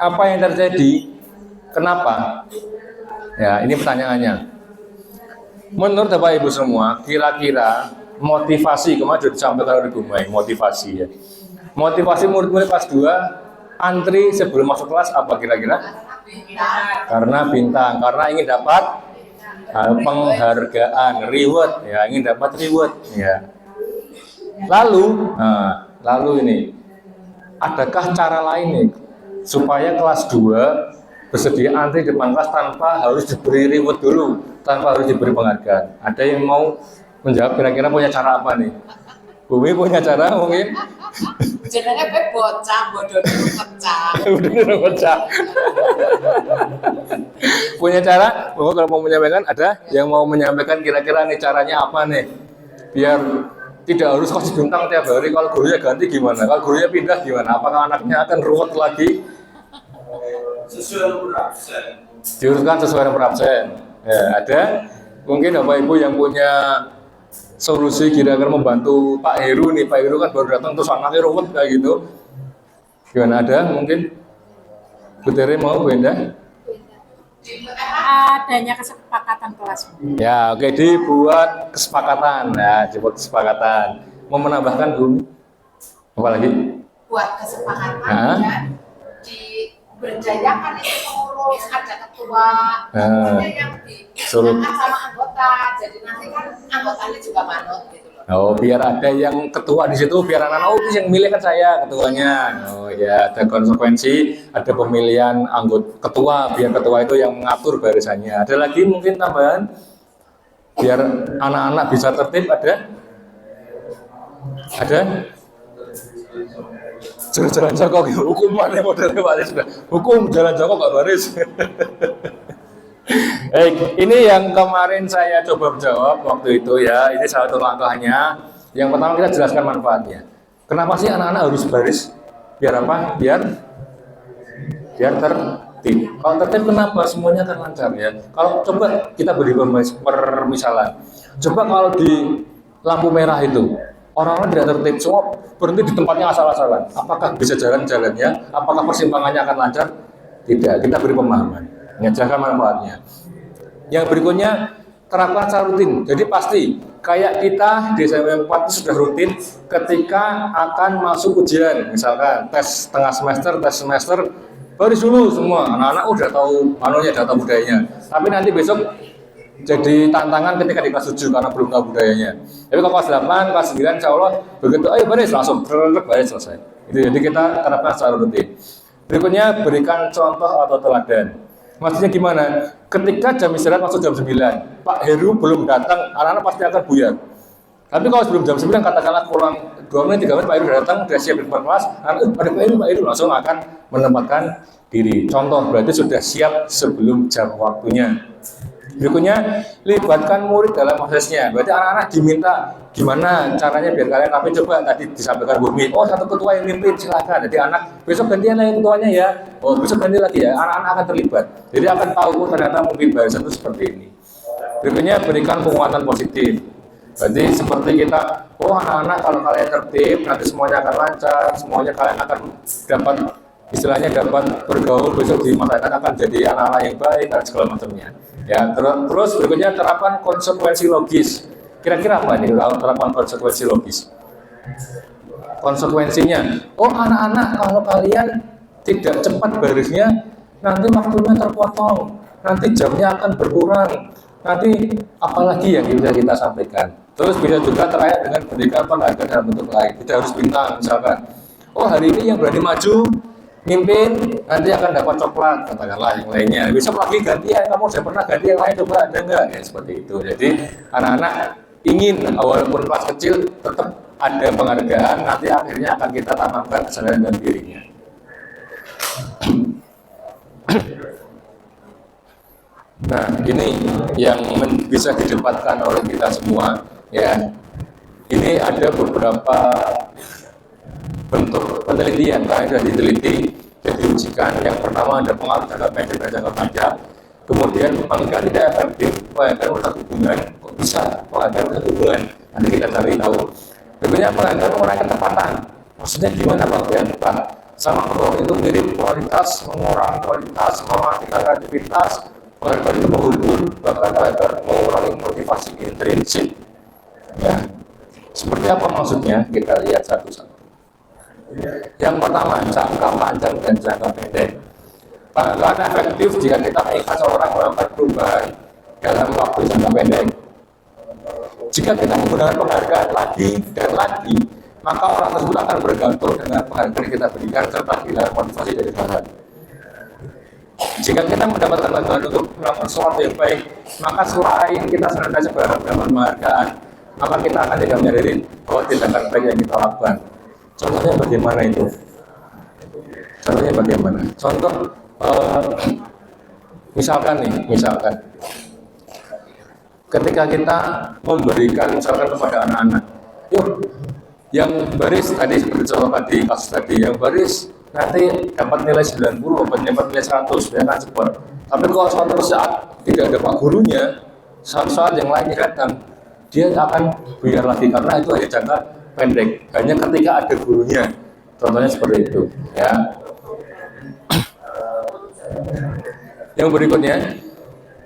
Apa yang terjadi? Kenapa? Ya, ini pertanyaannya. Menurut Bapak Ibu semua, kira-kira motivasi kemarin sudah disampaikan oleh Bu Mai, motivasi ya. Motivasi murid-murid kelas 2 antri sebelum masuk kelas apa kira-kira? Karena bintang, karena ingin dapat penghargaan, reward, ya, ingin dapat reward, ya. Lalu ini, adakah cara lain nih supaya kelas 2 bersedia antri depan kelas tanpa harus diberi reward dulu, tanpa harus diberi penghargaan? Ada yang mau menjawab kira-kira punya cara apa nih? Bumi punya cara mungkin? Jenenge pe bocah, bodone pecah. Bodone pecah. Punya cara? Bahwa kalau mau menyampaikan ada yang mau menyampaikan kira-kira nih caranya apa nih? Biar tidak harus kasih bintang tiap hari. Kalau gurunya ganti gimana? Kalau gurunya pindah gimana? Apakah anaknya akan ruwet lagi? Sesuai nomor absen. Diuruskan sesuai nomor absen. Ya, ada mungkin Bapak Ibu yang punya solusi kira-kira membantu Pak Heru nih. Pak Heru kan baru datang terus anaknya ruwet kayak gitu. Gimana, ada mungkin? Bu Tere mau, Bu Endah? Adanya kesepakatan kelas. Ya, oke, dibuat kesepakatan. Ya, dibuat kesepakatan. Mau menambahkan Bu? Apa lagi? Buat kesepakatan Hah? ya, diberdayakan itu pengurus, ada ketua, yang Suruh. digunakan sama anggota. Jadi nanti kan anggotanya juga manut gitu loh. Oh, biar ada yang ketua di situ, biar anak-anak, oh, yang milih kan saya ketuanya. Oh ya, ada konsekuensi, ada pemilihan anggota ketua, biar ketua itu yang mengatur barisannya. Ada lagi mungkin tambahan, biar anak-anak bisa tertib, ada? Ada? Jalan jongkok, hukuman yang modelnya baris sudah. Hukum jalan jongkok gak baris. Baik, ini yang kemarin saya coba jawab waktu itu ya. Ini salah satu langkahnya. Yang pertama kita jelaskan manfaatnya. Kenapa sih anak-anak harus baris? Biar apa? Biar tertib. Kalau tertib kenapa? Semuanya akan lancar ya. Kalau coba kita beri permisalan. Coba kalau di lampu merah itu orang-orang tidak tertib, semua berhenti di tempatnya asal-asalan. Apakah bisa jalan-jalannya? Apakah persimpangannya akan lancar? Tidak. Kita beri pemahaman. Mengajarkan manfaatnya. Yang berikutnya, terapkan secara rutin. Jadi pasti kayak kita di SMP 4 itu sudah rutin ketika akan masuk ujian, misalkan tes tengah semester, tes semester, baris dulu semua. Anak-anak udah tahu anunya, data budayanya. Tapi nanti besok jadi tantangan ketika di kelas 7 karena belum tahu budayanya. Tapi kalau kelas 8, kelas 9 insya Allah begitu, ayo baris langsung, baris selesai. Jadi kita terapkan secara rutin. Berikutnya, berikan contoh atau teladan. Maksudnya gimana? Ketika jam istirahat masuk jam 9, Pak Heru belum datang, anak-anak pasti akan buyar. Tapi kalau sebelum jam 9, katakanlah kurang 2 menit, 3 menit, Pak Heru datang, sudah siap di depan kelas, ada Pak Heru langsung akan menempatkan diri. Contoh, berarti sudah siap sebelum jam waktunya. Berikutnya, libatkan murid dalam prosesnya. Berarti anak-anak diminta gimana caranya biar kalian rapi. Coba tadi disampaikan Bumi. Oh, satu ketua yang mimpin, silakan. Jadi anak besok gantian lagi ketuanya ya. Oh, besok ganti lagi ya. Anak-anak akan terlibat. Jadi akan tahu oh, ternyata mungkin barisan itu seperti ini. Berikutnya, berikan penguatan positif. Berarti seperti kita, oh anak-anak kalau kalian tertib, nanti semuanya akan lancar, semuanya kalian akan dapat istilahnya dapat bergaul besok di masyarakat akan jadi anak-anak yang baik dan segala macamnya. Ya, terus berikutnya terapkan konsekuensi logis. Kira-kira apa ini kalau terapkan konsekuensi logis? Konsekuensinya, oh anak-anak kalau kalian tidak cepat barisnya, nanti waktunya terpotong, nanti jamnya akan berkurang, nanti apalagi yang bisa kita sampaikan. Terus bisa juga terakhir dengan berikan penghargaan dalam bentuk lain. Tidak harus bintang misalkan. Oh hari ini yang berani maju mimpin nanti akan dapat coklat katakanlah yang lainnya. Besok lagi gantian kamu sudah pernah ganti yang lain coba ada enggak ya seperti itu. Jadi anak-anak ingin walaupun kelas kecil tetap ada penghargaan nanti akhirnya akan kita tanamkan kesadaran dalam dirinya. Nah ini yang bisa didapatkan oleh kita semua ya. Ini ada beberapa bentuk penelitian karena sudah diteliti dan diujikan. Yang pertama ada pengaruh jangka pendek dan jangka panjang. Kemudian penghargaan tidak efektif, penghargaan merusak hubungan. Kok bisa penghargaan merusak hubungan? Nanti kita cari tahu. Berikutnya penghargaan mengurangi ketepatan. Maksudnya gimana Pak? Ya tepat. Sama kalau itu mirip kualitas, mengurangi kualitas, mematikan kreativitas. Penghargaan itu menghubung, bahkan penghargaan mengurangi motivasi intrinsik. Ya, seperti apa maksudnya? Kita lihat satu-satu. Yang pertama, jangka panjang dan jangka pendek. Penghargaan efektif jika kita mengikat seorang melakukan perubahan dalam waktu jangka pendek. Jika kita menggunakan penghargaan lagi dan lagi, maka orang tersebut akan bergantung dengan penghargaan yang kita berikan serta kehilangan motivasi dari bahan. Jika kita mendapatkan bantuan untuk melakukan sesuatu yang baik, maka selain kita senantiasa berharap mendapat penghargaan, maka kita akan tidak menyadari bahwa tindakan baik yang kita lakukan. Contohnya bagaimana itu? Contohnya bagaimana? Contoh, misalkan ketika kita memberikan misalkan kepada anak-anak, yuk, yang baris tadi seperti contoh tadi kasus tadi, yang baris nanti dapat nilai 90, dapat nilai 100, ya kan cepat. Tapi kalau suatu saat tidak ada pak gurunya, saat yang lainnya datang, dia akan buyar lagi karena itu hanya jangka pendek. Hanya ketika ada gurunya, contohnya seperti itu. Ya. Yang berikutnya,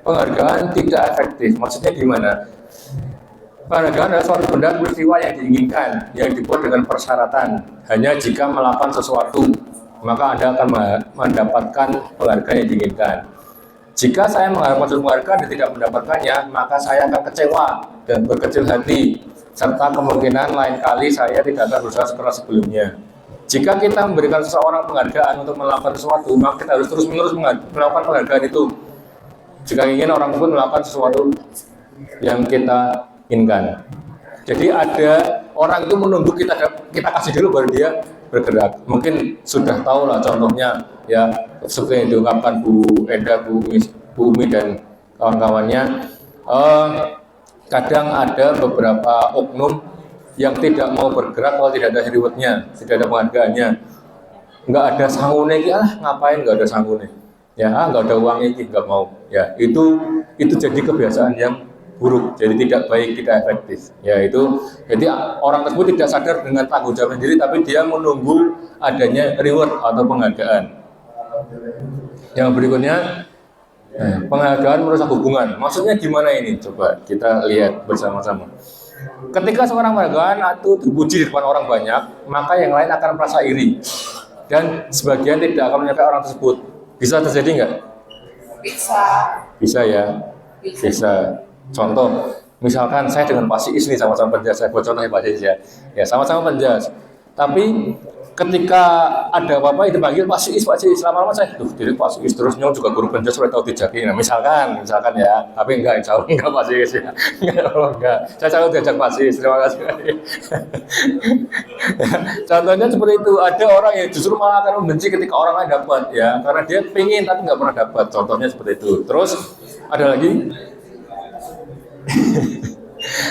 penghargaan tidak efektif. Maksudnya gimana? Penghargaan adalah suatu benda peristiwa yang diinginkan, yang dibuat dengan persyaratan. Hanya jika melakukan sesuatu, maka Anda akan mendapatkan penghargaan yang diinginkan. Jika saya mengharapkan suatu penghargaan dan tidak mendapatkannya, maka saya akan kecewa dan berkecil hati, serta kemungkinan lain kali saya tidak akan berusaha sekeras sebelumnya. Jika kita memberikan seseorang penghargaan untuk melakukan sesuatu, maka kita harus terus-menerus melakukan penghargaan itu. Jika ingin orang pun melakukan sesuatu yang kita inginkan. Jadi ada orang itu menunggu kita kasih dulu baru dia bergerak. Mungkin sudah tahu lah contohnya ya seperti yang diungkapkan Bu Enda, Bu Umi dan kawan-kawannya. Kadang ada beberapa oknum yang tidak mau bergerak kalau tidak ada rewardnya, tidak ada penghargaannya. Nggak ada sangune, ngapain nggak ada sangune? Ya, nggak ada uang ini, nggak mau. Ya, itu jadi kebiasaan yang buruk, jadi tidak baik, tidak efektif. Ya itu, jadi orang tersebut tidak sadar dengan tanggung jawab sendiri, tapi dia menunggu adanya reward atau penghargaan. Yang berikutnya, penghargaan merusak hubungan. Maksudnya gimana ini? Coba kita lihat bersama-sama. Ketika seorang penghargaan itu dipuji di depan orang banyak, maka yang lain akan merasa iri dan sebagian tidak akan menyukai orang tersebut. Bisa terjadi nggak? Bisa. Bisa ya. Bisa. Contoh, misalkan saya dengan Pak Siis nih sama-sama penjas, saya buat contoh ya Pak Siis ya. Ya sama-sama penjas. Tapi ketika ada apa-apa itu panggil Pak Siis, lama-lama saya, jadi Pak Siis terus nyong juga guru penjas sudah tahu dijaki. Nah, misalkan ya, tapi enggak, insya Allah enggak Pak Siis ya. Enggak. Saya selalu diajak Pak Siis, terima kasih. Contohnya seperti itu, ada orang yang justru malah akan membenci ketika orang lain dapat ya, karena dia pengen tapi nggak pernah dapat. Contohnya seperti itu. Terus ada lagi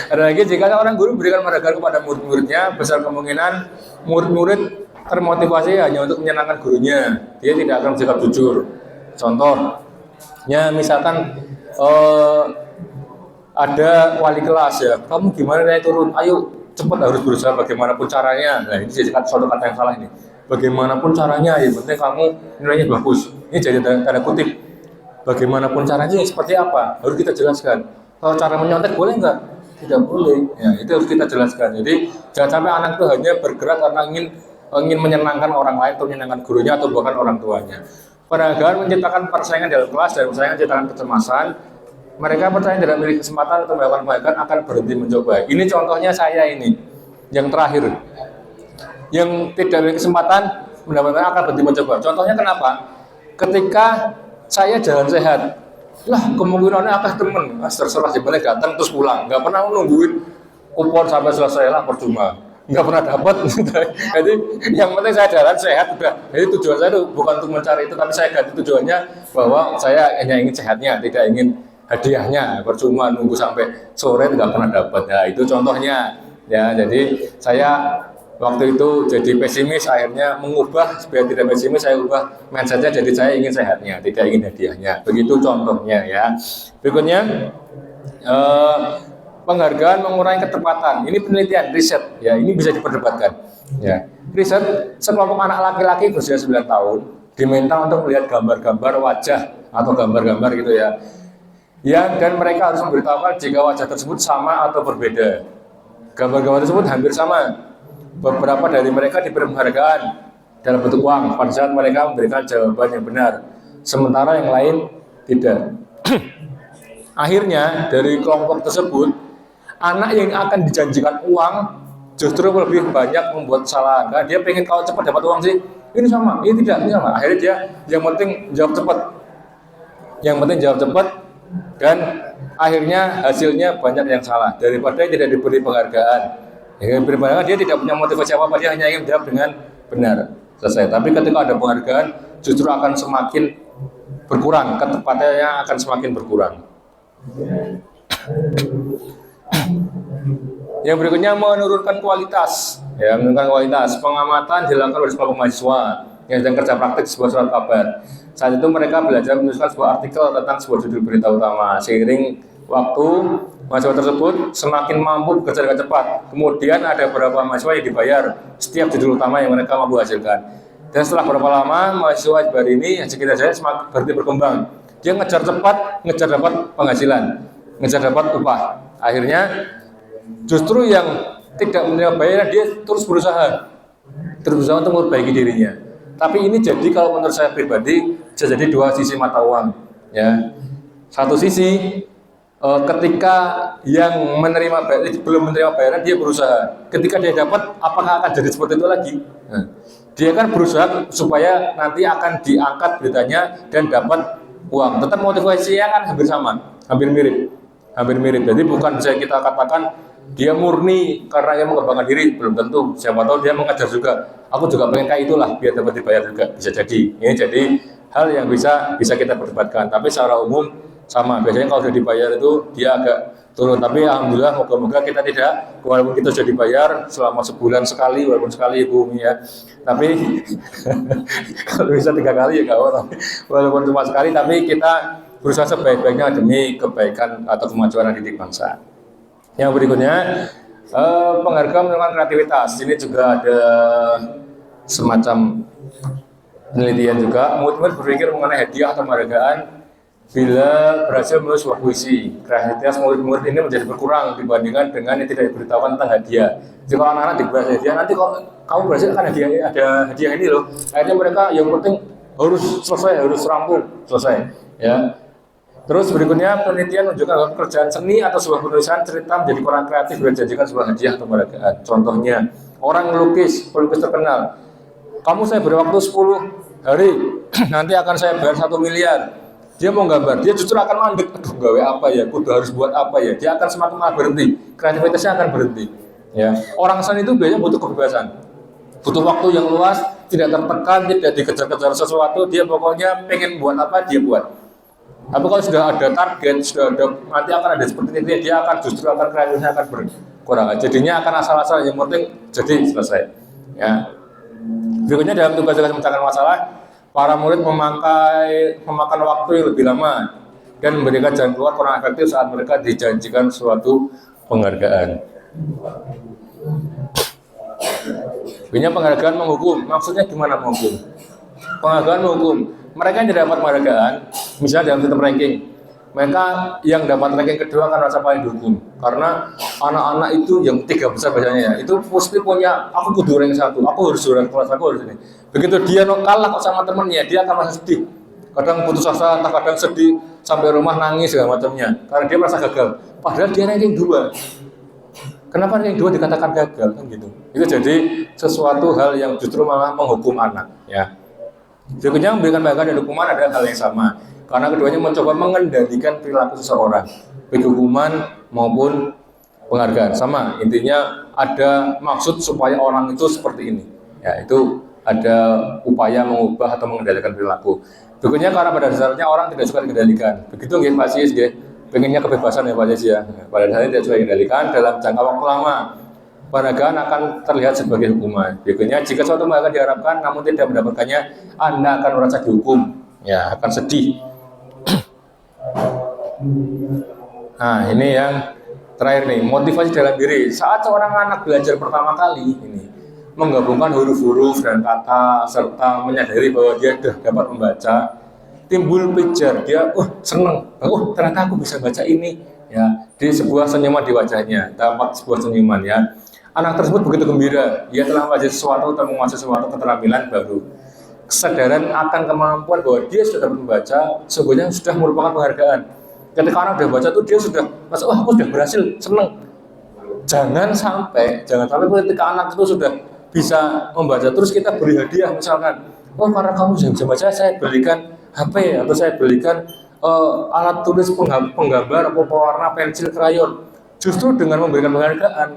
Ada lagi, jika orang guru memberikan penghargaan kepada murid-muridnya, besar kemungkinan murid-murid termotivasi hanya untuk menyenangkan gurunya. Dia tidak akan bersikap jujur. Contohnya, misalkan ada wali kelas ya, kamu gimana naik turun? Ayo cepat, harus berusaha bagaimanapun caranya. Nah ini jadi suatu kata yang salah ini. Bagaimanapun caranya, yang penting kamu nilainya bagus. Ini jadi tanda kutip. Bagaimanapun caranya seperti apa? Harus kita jelaskan. Kalau cara menyontek boleh nggak? Tidak boleh. Ya, itu harus kita jelaskan. Jadi jangan sampai anak itu hanya bergerak karena ingin menyenangkan orang lain atau menyenangkan gurunya atau bahkan orang tuanya. Penghargaan menciptakan persaingan dalam kelas dan persaingan menciptakan kecemasan. Mereka percaya tidak memiliki kesempatan untuk melakukan penghargaan akan berhenti mencoba. Ini contohnya saya ini, yang terakhir. Yang tidak memiliki kesempatan mendapatkan akan berhenti mencoba. Contohnya kenapa? Ketika saya jalan sehat, lah kemungkinannya akan temen, terserah sebenarnya datang terus pulang, nggak pernah nungguin kupon sampai selesai lah, percuma, nggak pernah dapat. Jadi yang penting saya jalan sehat udah. Jadi tujuan saya itu bukan untuk mencari itu, tapi saya ganti tujuannya bahwa saya hanya ingin sehatnya, tidak ingin hadiahnya, percuma nunggu sampai sore nggak pernah dapat. Ya itu contohnya. Ya jadi saya waktu itu jadi pesimis, akhirnya mengubah supaya tidak pesimis, saya ubah mindsetnya jadi saya ingin sehatnya, tidak ingin hadiahnya. Begitu contohnya ya. Berikutnya penghargaan mengurangi ketepatan. Ini penelitian, riset ya, ini bisa diperdebatkan. Ya. Riset, sekelompok anak laki-laki berusia 9 tahun diminta untuk melihat gambar-gambar wajah atau gambar-gambar gitu ya. Dan mereka harus memberitahukan jika wajah tersebut sama atau berbeda. Gambar-gambar tersebut hampir sama. Beberapa dari mereka diberi penghargaan dalam bentuk uang pada saat mereka memberikan jawaban yang benar, sementara yang lain tidak. Akhirnya dari kelompok tersebut, anak yang akan dijanjikan uang justru lebih banyak membuat kesalahan. Karena dia pengen kalau cepat dapat uang sih, ini sama, ini tidak, ini sama. Akhirnya dia yang penting jawab cepat, dan akhirnya hasilnya banyak yang salah daripada tidak diberi penghargaan. Ya, dia tidak punya motivasi apa-apa, dia hanya ingin menjawab dengan benar, selesai. Tapi ketika ada penghargaan, justru akan semakin berkurang, ketepatannya akan semakin berkurang. Yang berikutnya menurunkan kualitas. Ya, menurunkan kualitas. Pengamatan dilakukan oleh sekelompok mahasiswa yang sedang kerja praktik sebuah surat kabar. Saat itu mereka belajar menuliskan sebuah artikel tentang sebuah judul berita utama. Seiring waktu, mahasiswa tersebut semakin mampu bekerja dengan cepat. Kemudian ada beberapa mahasiswa yang dibayar setiap judul utama yang mereka mampu hasilkan. Dan setelah beberapa lama, mahasiswa baru ini yang sekitar saya semakin berhenti berkembang. Dia ngejar cepat, ngejar dapat penghasilan, ngejar dapat upah. Akhirnya justru yang tidak menerima bayaran dia terus berusaha untuk memperbaiki dirinya. Tapi ini jadi kalau menurut saya pribadi bisa jadi dua sisi mata uang. Ya, satu sisi ketika yang belum menerima bayaran dia berusaha. Ketika dia dapat, apakah akan jadi seperti itu lagi? Nah, dia kan berusaha supaya nanti akan diangkat beritanya dan dapat uang. Tetap motivasinya kan hampir sama, hampir mirip. Jadi bukan bisa kita katakan dia murni karena dia mengembangkan diri, belum tentu. Siapa tahu dia mengajar juga. Aku juga pengen kayak itulah biar dapat dibayar juga, bisa jadi. Ini jadi hal yang bisa kita perdebatkan. Tapi secara umum sama. Biasanya kalau sudah dibayar itu dia agak turun. Tapi alhamdulillah moga-moga kita tidak, walaupun kita sudah dibayar selama sebulan sekali, walaupun sekali Ibu Umi ya. Tapi kalau bisa 3 kali ya nggak apa-apa. Walaupun cuma sekali, tapi kita berusaha sebaik-baiknya demi kebaikan atau kemajuan didik bangsa. Yang berikutnya, penghargaan menunjukkan kreativitas. Ini juga ada semacam penelitian juga. Murid-murid berpikir mengenai hadiah atau penghargaan bila berhasil menulis sebuah puisi. Kreativitas murid-murid ini menjadi berkurang dibandingkan dengan yang tidak diberitahukan tentang hadiah. Jika anak-anak diberi hadiah, nanti kalau kamu berhasil kan ada hadiah ini loh. Akhirnya mereka yang penting harus selesai, harus rampung, selesai. Ya. Terus berikutnya penelitian menunjukkan bahwa pekerjaan seni atau sebuah penulisan cerita menjadi kurang kreatif bila dijanjikan sebuah hadiah atau penghargaan. Contohnya, orang pelukis terkenal. Kamu saya beri waktu 10 hari, nanti akan saya bayar 1 miliar. Dia mau gambar, dia justru akan mandek. Aduh, gawe apa ya? Kudu harus buat apa ya? Dia akan semakin berhenti. Kreativitasnya akan berhenti. Ya, orang seni itu biasanya butuh kebebasan, butuh waktu yang luas, tidak tertekan, tidak dikejar-kejar sesuatu. Dia pokoknya pengen buat apa dia buat. Tapi kalau sudah ada target, sudah ada nanti akan ada seperti ini, dia akan justru akan kreatifnya akan berkurang. Jadinya akan asal-asal, yang penting jadi selesai. Ya. Berikutnya dalam tugas-tugas memecahkan masalah, para murid memakan waktu yang lebih lama dan memberikan jalan keluar kurang efektif saat mereka dijanjikan suatu penghargaan. Punya penghargaan menghukum, maksudnya gimana menghukum? Penghargaan menghukum. Mereka yang tidak dapat penghargaan, misalnya dalam sistem ranking, mereka yang dapat ranking kedua akan merasa paling dihukum. Karena anak-anak itu yang 3 besar biasanya ya, itu mesti punya, aku kudu rank 1, aku harus rank kelas, aku harus ini. Begitu dia kalah kok sama temennya, dia akan merasa sedih. Kadang putus asa, kadang sedih, sampai rumah nangis segala macamnya. Karena dia merasa gagal. Padahal dia ranking 2. Kenapa ranking 2 dikatakan gagal? Kan gitu. Itu jadi sesuatu hal yang justru malah menghukum anak. Ya. Berikutnya memberikan penghargaan dan hukuman adalah hal yang sama. Karena keduanya mencoba mengendalikan perilaku seseorang, baik hukuman maupun penghargaan. Sama, intinya ada maksud supaya orang itu seperti ini. Ya, itu ada upaya mengubah atau mengendalikan perilaku. Berikutnya karena pada dasarnya orang tidak suka dikendalikan. Begitu nggih Pak Sis nggih. Pengennya kebebasan ya Pak Sis ya. Pada dasarnya tidak suka dikendalikan dalam jangka waktu lama. Penghargaan akan terlihat sebagai hukuman. Berikutnya jika suatu penghargaan diharapkan namun tidak mendapatkannya, Anda akan merasa dihukum. Ya, akan sedih. Nah, ini yang terakhir nih, motivasi dalam diri. Saat seorang anak belajar pertama kali ini menggabungkan huruf-huruf dan kata serta menyadari bahwa dia sudah dapat membaca, timbul pijar, dia seneng, ternyata aku bisa baca ini. Ya, di sebuah senyuman di wajahnya, dapat sebuah senyuman ya. Anak tersebut begitu gembira, ia telah mengajar sesuatu atau menguasai sesuatu keterampilan baru. Kesadaran akan kemampuan bahwa dia sudah dapat membaca, sesungguhnya sudah merupakan penghargaan. Ketika anak sudah baca itu dia sudah merasa, aku sudah berhasil, seneng. Jangan sampai ketika anak itu sudah bisa membaca terus kita beri hadiah misalkan, karena kamu sudah bisa baca saya belikan HP atau saya belikan alat tulis penggambar atau pewarna pensil krayon. Justru dengan memberikan penghargaan,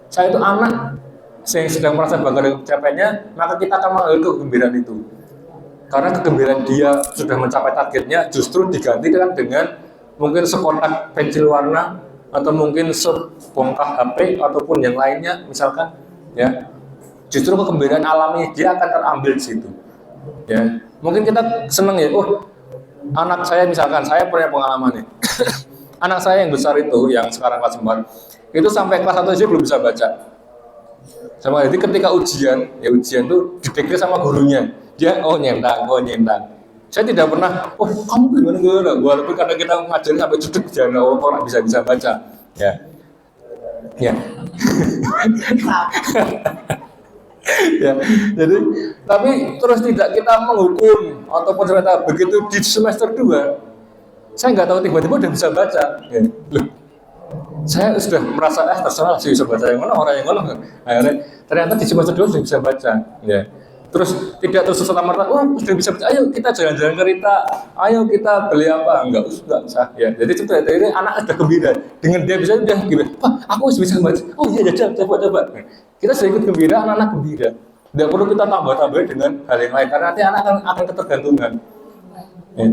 saya itu anak yang sedang merasa bangga dengan pencapaiannya, maka kita akan mengambil kegembiraan itu. Karena kegembiraan dia sudah mencapai targetnya, justru diganti dengan mungkin sekotak pensil warna atau mungkin sebongkah HP ataupun yang lainnya misalkan ya. Justru kegembiraan alami dia akan terambil di situ. Ya. Mungkin kita senang ya, anak saya misalkan, saya punya pengalaman nih. Anak saya yang besar itu, yang sekarang kelas 4, itu sampai kelas 1 aja belum bisa baca. Jadi ketika ujian tuh dideklar sama gurunya. Dia nyentang. Saya tidak pernah, kamu gimana? Walaupun karena kita ngajarin sampai judul jangan orang bisa baca. Ya. Ya. Ya, jadi tapi terus tidak kita menghukum ataupun ternyata begitu di semester 2 saya nggak tahu tiba-tiba udah bisa baca ya. Loh, saya sudah merasa terserah sih bisa baca yang mana orang yang mana akhirnya ternyata di semester 2 sudah bisa baca ya. Terus tidak terus serta-merta sudah bisa baca, ayo kita jalan-jalan kereta, ayo kita beli apa, enggak usah ya. Jadi itu dari anak sudah gembira dengan dia bisa gembira, aku bisa baca, iya coba. Kita sudah ikut gembira, anak-anak gembira. Tidak perlu kita tambah-tambah dengan hal yang lain karena nanti anak akan ketergantungan. Ya.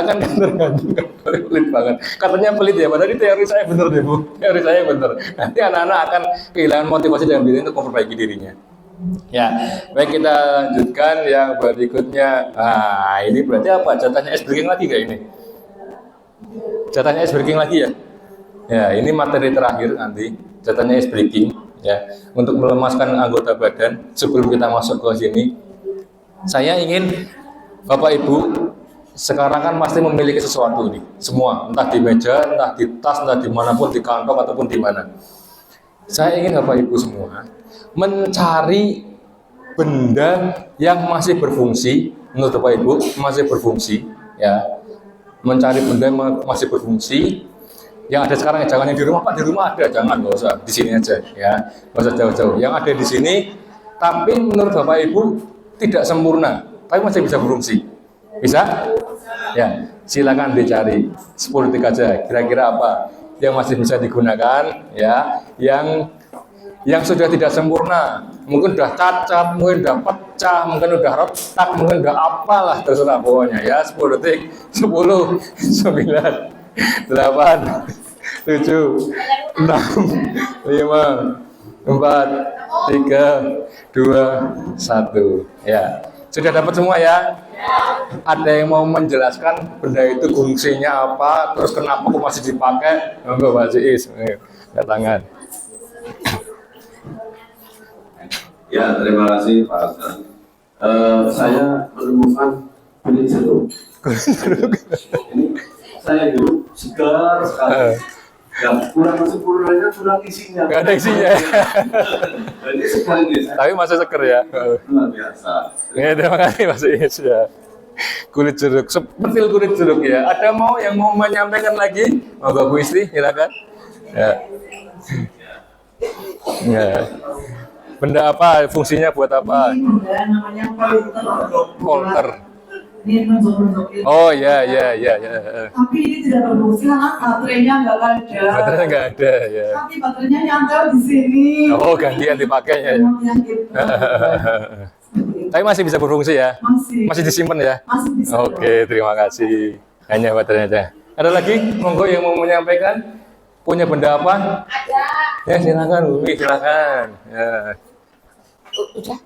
Akan ketergantungan. Pelit banget. Katanya pelit ya, padahal teori saya benar deh Bu. Teori saya benar. Nanti anak-anak akan kehilangan motivasi dalam diri untuk memperbaiki dirinya. Ya, baik kita lanjutkan yang berikutnya. Ini berarti apa? Jatahnya ice breaking lagi nggak ini? Jatahnya ice breaking lagi ya? Ya, ini materi terakhir nanti, jatahnya ice breaking ya, untuk melemaskan anggota badan. Sebelum kita masuk ke sini, saya ingin Bapak Ibu sekarang kan pasti memiliki sesuatu nih, semua, entah di meja, entah di tas, entah dimanapun, di kantong ataupun di mana. Saya ingin Bapak Ibu semua mencari benda yang masih berfungsi, menurut Bapak Ibu masih berfungsi, ya, mencari benda yang masih berfungsi. Yang ada sekarang jangan yang di rumah, Pak, di rumah ada, jangan, nggak usah, di sini aja ya, nggak usah jauh-jauh. Yang ada di sini, tapi menurut Bapak Ibu tidak sempurna, tapi masih bisa berfungsi. Bisa? Ya, silakan dicari 10 detik aja, kira-kira apa yang masih bisa digunakan ya, yang yang sudah tidak sempurna, mungkin udah cacat, mungkin udah pecah, mungkin udah retak, mungkin udah apalah, terserah pokoknya ya. 10 detik, 10, 9, 8, 7, 6, 5, 4, 3, 2, 1. Ya, sudah dapat semua ya? Ada yang mau menjelaskan benda itu fungsinya apa, terus kenapa kok masih dipakai? Monggo Pak Ziis, angkat tangan. Ya, terima kasih Pak Hasan. Saya menemukan kulit jeruk. Ini saya dulu segar sekali. Ya, kurang sempurnanya, kurang isinya. Nggak ada isinya. Jadi sekali ini saya Tapi masih seger ya. luar biasa. Ya, terima kasih Mas Iis ya. Kulit jeruk, seperti kulit jeruk ya. Ada yang mau menyampaikan lagi? Monggo Bu Istri, silakan. Ya. Ya. Benda apa? Fungsinya buat apa? Ini benda namanya Polter. Ini menunjuk Oh ya. Tapi ini tidak berfungsi karena baterainya nggak ada. Baterainya nggak ada ya. Tapi baterainya nyantol di sini. Oh, gantian dipakainya ya. Yang gitu. Tapi masih bisa berfungsi ya? Masih disimpan ya? Masih bisa. Oke, terima kasih. Hanya baterainya aja. Ada lagi? Monggo yang mau menyampaikan? Punya benda apa? Ada. Ya, silakan, Umi, silakan. Ya. Udah.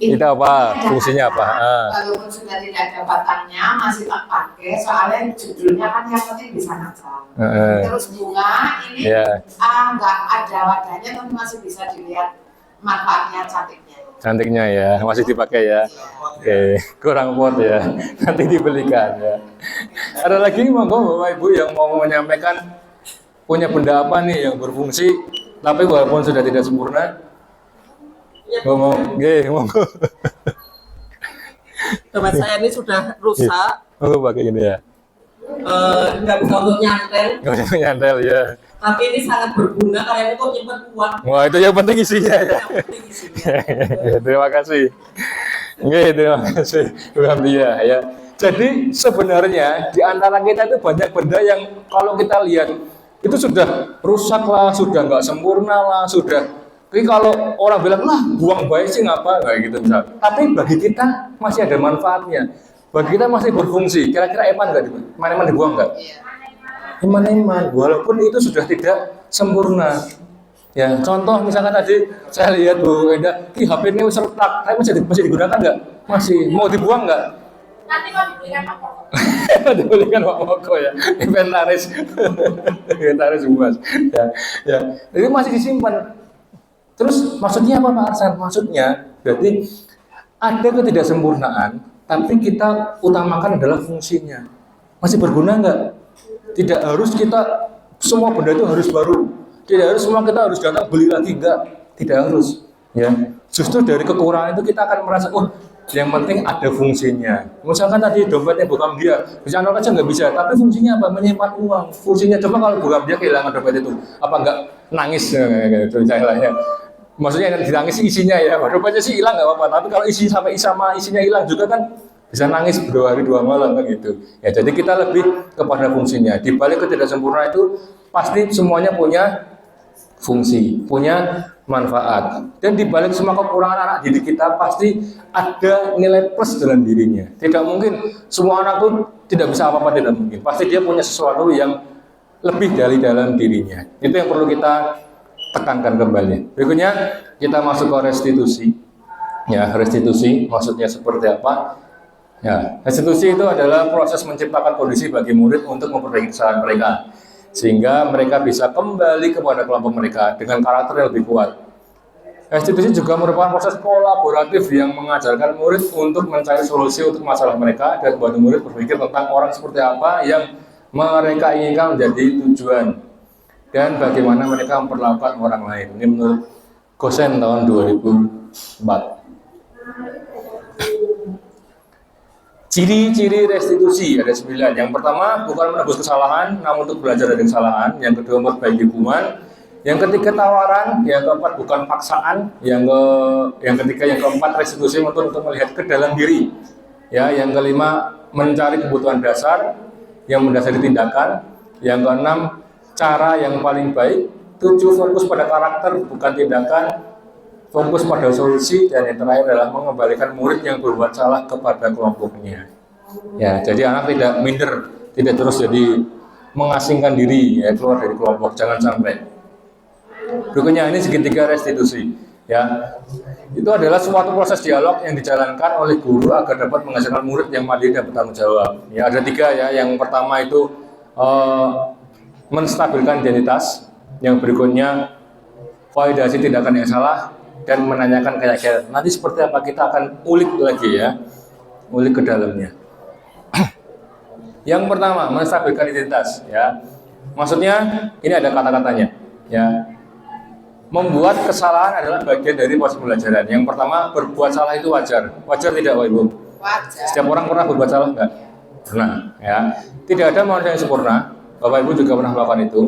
Itu apa? Fungsinya apa? Walaupun sudah tidak ada batangnya, masih tak pakai. Soalnya judulnya kan yang penting bisa nacal. Terus bunga ini Ya. nggak ada wadahnya, tapi masih bisa dilihat manfaatnya, cantiknya. Cantiknya ya, masih dipakai ya. Oke, kurang pot ya. Nanti dibelikan ya. Ada lagi monggo Bapak Ibu yang mau menyampaikan punya benda apa nih yang berfungsi tapi walaupun sudah tidak sempurna? Ngomong, monggo. Tempat saya ini sudah rusak, Monggo pakai gini ya. nggak bisa untuk nyantel, Nggak usah nyantel ya. tapi ini sangat berguna karena ini kok nyimpen uang. Wah, itu yang penting isinya ya. Yang penting isinya. Terima kasih. Oke, terima kasih. Alhamdulillah ya. Jadi sebenarnya di antara kita itu banyak benda yang kalau kita lihat itu sudah rusak lah, sudah nggak sempurna lah, sudah. Tapi kalau orang bilang lah buang baik sih ngapa kayak gitu misal. Tapi bagi kita masih ada manfaatnya. Bagi kita masih berfungsi. Kira-kira eman nggak? Eman dibuang nggak? Eman-eman. Walaupun itu sudah tidak sempurna. Ya, contoh misalkan tadi saya lihat Bu Enda, HP ini retak, tapi masih digunakan nggak? Masih. Mau dibuang nggak? Nanti mau dibelikan apa? Dibelikan Pak Moko ya, inventaris Mas. Ya. Jadi masih disimpan. Terus maksudnya apa Pak Arsan? Maksudnya berarti ada ketidaksempurnaan, tapi kita utamakan adalah fungsinya. Masih berguna nggak? Tidak harus kita semua benda itu harus baru. Tidak harus semua kita harus datang beli lagi, enggak. Tidak harus. Ya. Justru dari kekurangan itu kita akan merasa, oh, yang penting ada fungsinya. Misalkan tadi dompetnya bukan dia, bisa nol aja nggak bisa. Tapi fungsinya apa? Menyimpan uang. Fungsinya coba kalau bukan dia kehilangan dompet itu, apa enggak nangis? Misalnya. Maksudnya yang ditangis isinya ya, dompetnya sih hilang nggak apa-apa. Tapi kalau sama isinya hilang juga kan bisa nangis 2 hari 2 malam kan gitu. Ya jadi kita lebih kepada fungsinya. Di balik ketidaksempurnaan itu pasti semuanya punya fungsi, punya manfaat. Dan di balik semua kekurangan anak didik kita pasti ada nilai plus dalam dirinya. Tidak mungkin semua anak itu tidak bisa apa-apa, tidak mungkin. Pasti dia punya sesuatu yang lebih dari dalam dirinya. Itu yang perlu kita tekankan kembali. Berikutnya kita masuk ke restitusi. Ya, restitusi maksudnya seperti apa? Ya, restitusi itu adalah proses menciptakan kondisi bagi murid untuk memperbaiki kesalahan mereka, sehingga mereka bisa kembali kepada kelompok mereka dengan karakter yang lebih kuat. Restitusi juga merupakan proses kolaboratif yang mengajarkan murid untuk mencari solusi untuk masalah mereka dan membantu murid berpikir tentang orang seperti apa yang mereka inginkan menjadi tujuan dan bagaimana mereka memperlakukan orang lain. Ini menurut Gosen tahun 2004. Ciri-ciri restitusi ada 9. Yang pertama, bukan menebus kesalahan, namun untuk belajar dari kesalahan. Yang kedua, memperbaiki hubungan. Yang ketiga, tawaran. Yang keempat, bukan paksaan. Yang keempat, restitusi untuk melihat ke dalam diri. Ya, yang kelima, mencari kebutuhan dasar yang mendasari tindakan. Yang keenam, cara yang paling baik. 7 fokus pada karakter bukan tindakan, fokus pada solusi, dan yang terakhir adalah mengembalikan murid yang berbuat salah kepada kelompoknya. Ya, jadi anak tidak minder, tidak terus jadi mengasingkan diri ya, keluar dari kelompok, jangan sampai. Berikutnya ini segitiga restitusi. Ya, itu adalah suatu proses dialog yang dijalankan oleh guru agar dapat menghasilkan murid yang mandiri dan bertanggung jawab. Ya, ada 3 ya. Yang pertama itu menstabilkan identitas. Yang berikutnya validasi tindakan yang salah dan menanyakan keyakinan. Nanti seperti apa kita akan ulik lagi ya, ulik ke dalamnya. Yang pertama menstabilkan identitas. Ya, maksudnya ini ada kata-katanya. Ya. Membuat kesalahan adalah bagian dari proses pembelajaran. Yang pertama, berbuat salah itu wajar. Wajar tidak, Bapak Ibu? Wajar. Setiap orang pernah berbuat salah enggak? Pernah, ya. Tidak ada manusia yang sempurna. Bapak Ibu juga pernah melakukan itu.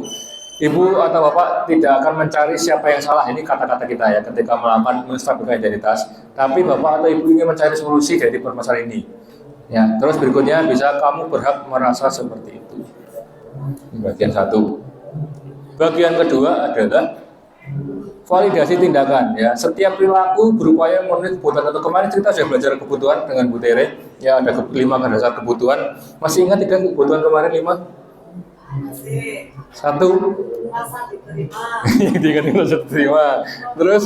Ibu atau Bapak tidak akan mencari siapa yang salah. Ini kata-kata kita ya ketika melakukan menstabilkan identitas. Tapi Bapak atau Ibu ingin mencari solusi dari permasalahan ini. Ya, terus berikutnya bisa kamu berhak merasa seperti itu. Ini bagian 1. Bagian kedua adalah validasi tindakan ya. Setiap perilaku berupaya memenuhi kebutuhan. Atau kemarin kita sudah belajar kebutuhan dengan Bu Tere ya, ada 5 dasar kebutuhan. Masih ingat tidak kebutuhan kemarin 5? Masih. 1 Rasa diterima. yang diterima. Terus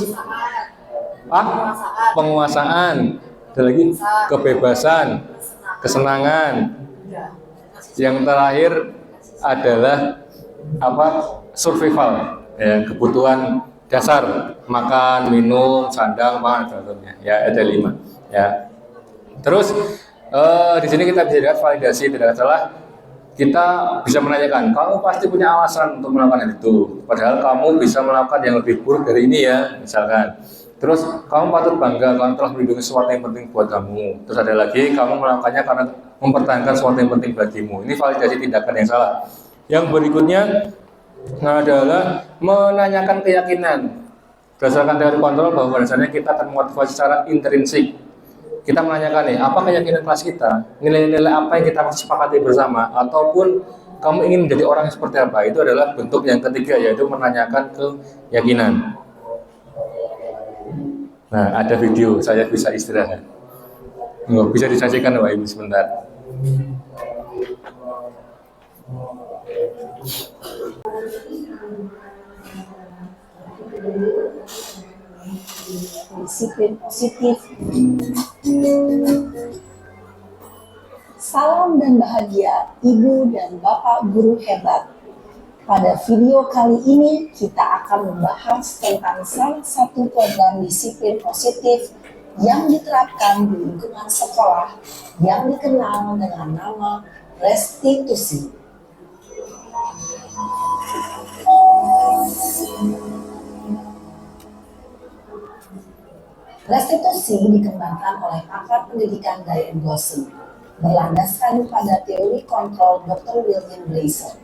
penguasaan. Ada lagi kebebasan, kesenangan. Yang terakhir adalah survival. Ya, kebutuhan dasar, makan, minum, sandang, pangan, contohnya. Ya, ada 5. Ya. Terus di sini kita bisa lihat validasi tidak salah. Kita bisa menanyakan, kamu pasti punya alasan untuk melakukan itu. Padahal kamu bisa melakukan yang lebih buruk dari ini ya, misalkan. Terus kamu patut bangga, kamu telah melindungi sesuatu yang penting buat kamu. Terus ada lagi, kamu melakukannya karena mempertahankan sesuatu yang penting bagimu. Ini validasi tindakan yang salah. Yang berikutnya adalah menanyakan keyakinan. Berdasarkan teori kontrol bahwa dasarnya kita akan memotivasi secara intrinsik. Kita menanyakan nih, apa keyakinan kelas kita? Nilai-nilai apa yang kita sepakati bersama? Ataupun kamu ingin menjadi orang yang seperti apa? Itu adalah bentuk yang ketiga, yaitu menanyakan keyakinan. Nah, ada video, saya bisa istirahat. Nggak bisa disajikan Bapak Ibu sebentar. Disiplin positif. Salam dan bahagia Ibu dan Bapak guru hebat. Pada video kali ini kita akan membahas tentang salah satu program disiplin positif yang diterapkan di lingkungan sekolah yang dikenal dengan nama restitusi. Restitusi dikembangkan oleh pakar pendidikan Diane Gosling, berlandaskan pada teori kontrol Dr. William Blaser.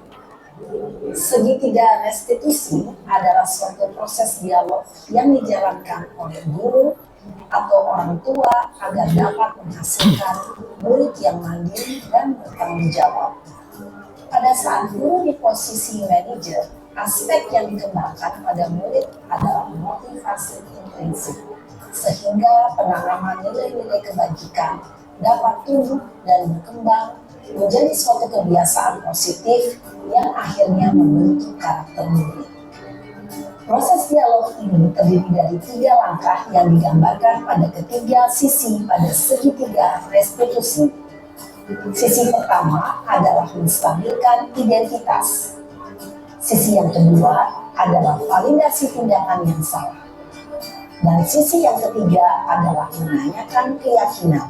Segitiga restitusi adalah suatu proses dialog yang dijalankan oleh guru atau orang tua agar dapat menghasilkan murid yang mandiri dan bertanggung jawab. Pada saat guru di posisi manajer, aspek yang dikembangkan pada murid adalah motivasi intrinsik, sehingga penanaman nilai-nilai kebajikan dapat tumbuh dan berkembang menjadi suatu kebiasaan positif yang akhirnya membentuk karakter murid. Proses dialog ini terdiri dari 3 langkah yang digambarkan pada ketiga sisi pada segitiga restitusi. Sisi pertama adalah menstabilkan identitas. Sisi yang kedua adalah validasi tindakan yang salah. Dan sisi yang ketiga adalah menanyakan keyakinan.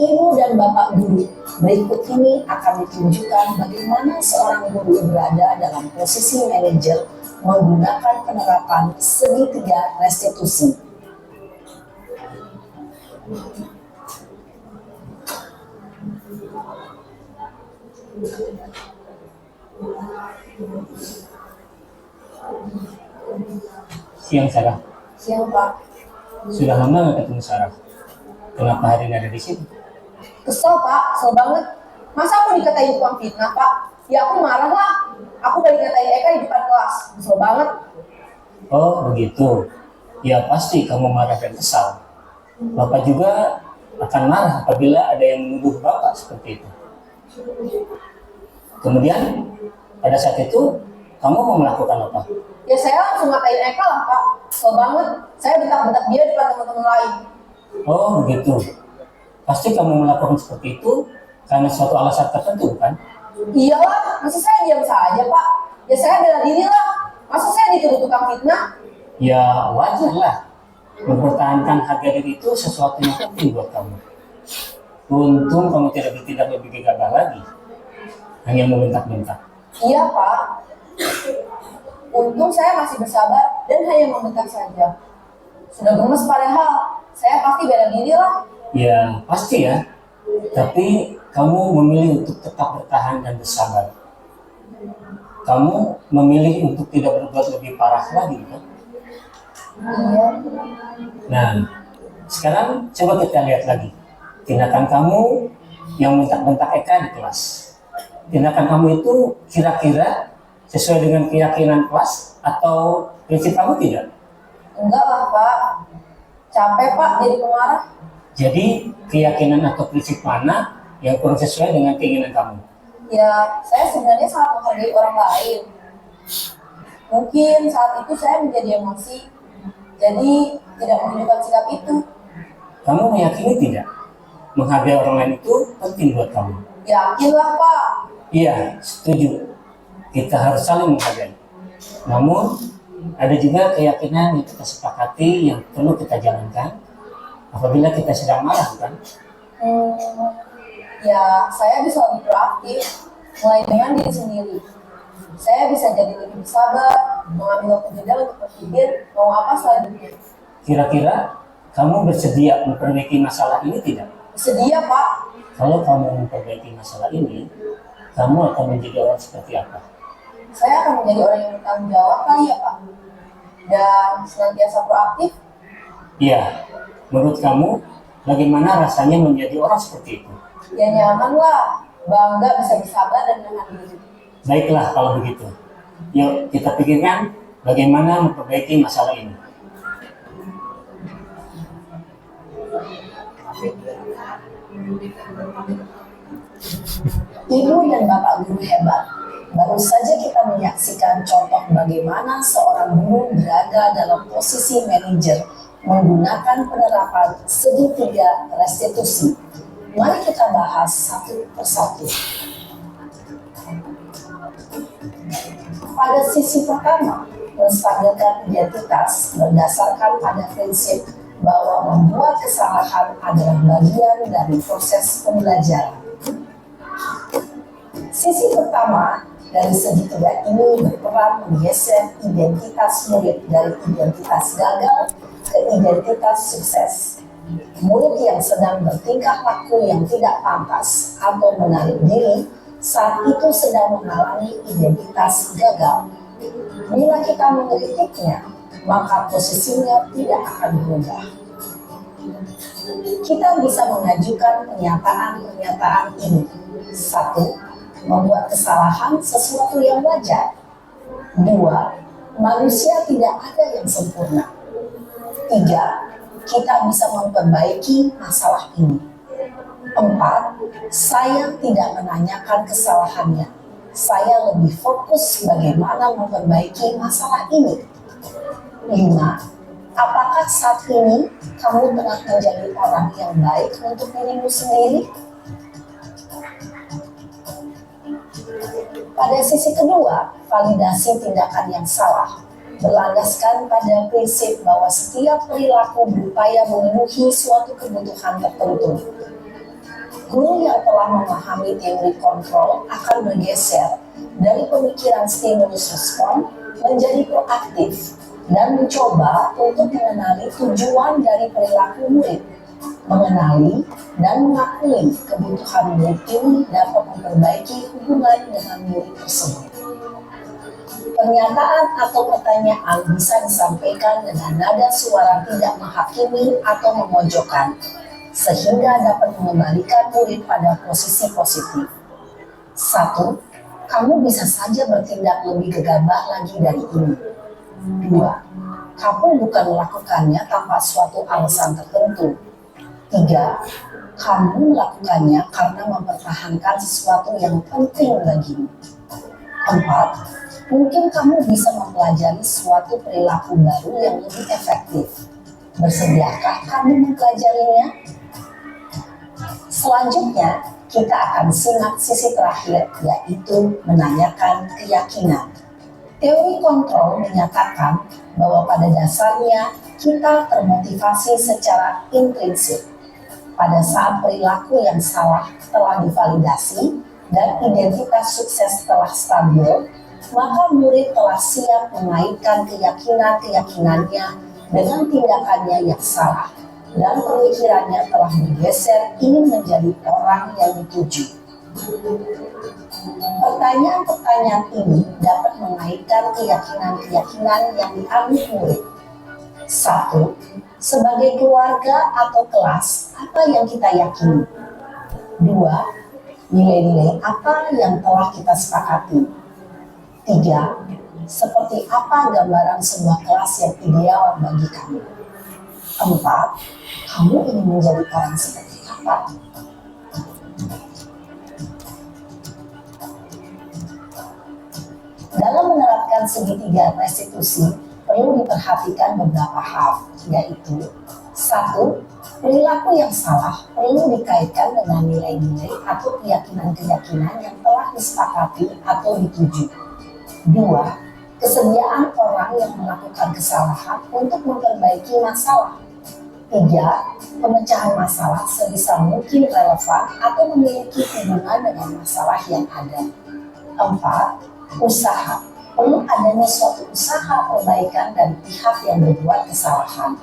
Ibu dan Bapak guru, berikut ini akan ditunjukkan bagaimana seorang guru berada dalam posisi manajer menggunakan penerapan segitiga restitusi. Siang Sarah. Siang Pak. Sudah lama nggak ketemu Sarah. Kenapa hari ini ada di sini? Kesel Pak, kesel banget. Masa aku dikatain tukang fitnah Pak? Ya aku marah lah. Aku balik ngatain Eka di depan kelas. Kesel banget. Oh begitu. Ya pasti kamu marah dan kesal. Bapak juga akan marah apabila ada yang menuduh Bapak seperti itu. Kemudian pada saat itu kamu mau melakukan apa? Ya saya langsung ngatain Eka lah Pak. Kesel banget. Saya bentak-bentak dia depan teman-teman lain. Oh begitu. Pasti kamu melakukan seperti itu karena suatu alasan tertentu kan? Iyalah, masa saya diam saja Pak? Ya saya bela diri lah. Masa saya dituduh tukang fitnah? Ya wajar lah. Mempertahankan harga diri itu sesuatu yang penting buat kamu. Untung kamu tidak bertindak lebih gegabah lagi. Hanya membentak-bentak. Iya Pak. Untung saya masih bersabar dan hanya membentak saja. Sudah gemes padahal, saya pasti bela diri lah. Ya pasti ya. Tapi kamu memilih untuk tetap bertahan dan bersabar. Kamu memilih untuk tidak berbuat lebih parah lagi kan? Iya. Nah, sekarang coba kita lihat lagi tindakan kamu yang bentak-bentak Eka di kelas. Tindakan kamu itu kira-kira sesuai dengan keyakinan kelas atau prinsip kamu tidak? Enggak lah Pak. Capek Pak jadi pemarah. Jadi keyakinan atau prinsip mana yang kurang sesuai dengan keinginan kamu? Ya, saya sebenarnya sangat menghargai orang lain. Mungkin saat itu saya menjadi emosi, jadi tidak menunjukkan sikap itu. Kamu meyakini tidak? Menghargai orang lain itu penting buat kamu. Yakinlah Pak. Iya, setuju. Kita harus saling menghargai. Namun, ada juga keyakinan yang kita sepakati yang perlu kita jalankan apabila kita sedang marah, kan? Ya, saya bisa lebih proaktif, mulai dengan diri sendiri. Saya bisa jadi lebih bersabar, mengambil waktu jeda untuk berpikir mau apa selanjutnya. Kira-kira kamu bersedia memperbaiki masalah ini tidak? Sedia Pak. Kalau kamu memperbaiki masalah ini, kamu akan menjadi orang seperti apa? Saya akan menjadi orang yang bertanggung jawab kali ya Pak. Dan senantiasa proaktif. Iya, menurut kamu bagaimana rasanya menjadi orang seperti itu? Ya nyaman lah, bangga bisa bersabar dan menahan diri. Baiklah kalau begitu. Yuk kita pikirkan bagaimana memperbaiki masalah ini. Ibu dan Bapak guru hebat. Baru saja kita menyaksikan contoh bagaimana seorang guru berada dalam posisi manajer menggunakan penerapan segitiga restitusi. Mari kita bahas satu persatu. Pada sisi pertama, menstabilkan identitas berdasarkan pada prinsip bahwa membuat kesalahan adalah bagian dari proses pembelajaran. Sisi pertama dari segitiga ini berperan menggeser identitas murid dari identitas gagal ke identitas sukses. Murid yang sedang bertingkah laku yang tidak pantas atau menarik diri saat itu sedang mengalami identitas gagal. Bila kita mengkritiknya, maka posisinya tidak akan berubah. Kita bisa mengajukan pernyataan-pernyataan ini. 1. Membuat kesalahan sesuatu yang wajar. 2. Manusia tidak ada yang sempurna. 3. Kita bisa memperbaiki masalah ini. 4. Saya tidak menanyakan kesalahannya. Saya lebih fokus bagaimana memperbaiki masalah ini. 5. Apakah saat ini kamu tengah menjadi orang yang baik untuk dirimu sendiri? Pada sisi kedua, validasi tindakan yang salah berlandaskan pada prinsip bahwa setiap perilaku berupaya memenuhi suatu kebutuhan tertentu. Guru yang telah memahami teori kontrol akan bergeser dari pemikiran stimulus respon menjadi proaktif dan mencoba untuk mengenali tujuan dari perilaku murid, mengenali dan mengakui kebutuhan murid ini dapat memperbaiki hubungan dengan murid tersebut. Pernyataan atau pertanyaan bisa disampaikan dengan nada suara tidak menghakimi atau memojokkan, sehingga dapat mengembalikan murid pada posisi positif. 1. kamu bisa saja bertindak lebih gegabah lagi dari ini. 2. Kamu bukan melakukannya tanpa suatu alasan tertentu. 3. Kamu melakukannya karena mempertahankan sesuatu yang penting bagimu. 4. Mungkin kamu bisa mempelajari suatu perilaku baru yang lebih efektif. Bersediakah kamu mempelajarinya? Selanjutnya, kita akan simak sisi terakhir, yaitu menanyakan keyakinan. Teori kontrol menyatakan bahwa pada dasarnya kita termotivasi secara intrinsik. Pada saat perilaku yang salah telah divalidasi dan identitas sukses telah stabil, maka murid telah siap mengaitkan keyakinan-keyakinannya dengan tindakannya yang salah, dan pemikirannya telah bergeser ingin menjadi orang yang dituju. Pertanyaan-pertanyaan ini dapat mengaitkan keyakinan-keyakinan yang diambil murid. 1. Sebagai keluarga atau kelas, apa yang kita yakini? 2. Nilai-nilai apa yang telah kita sepakati? 3. Seperti apa gambaran sebuah kelas yang ideal bagi kamu? 4. Kamu ingin menjadi orang seperti apa? Dalam menerapkan segitiga restitusi, perlu diperhatikan beberapa hal, yaitu 1. Perilaku yang salah perlu dikaitkan dengan nilai-nilai atau keyakinan-keyakinan yang telah disepakati atau dituju. 2. Kesediaan orang yang melakukan kesalahan untuk memperbaiki masalah. 3. Pemecahan masalah sebisa mungkin relevan atau memiliki hubungan dengan masalah yang ada. 4. Usaha. Perlu adanya suatu usaha perbaikan dari pihak yang berbuat kesalahan.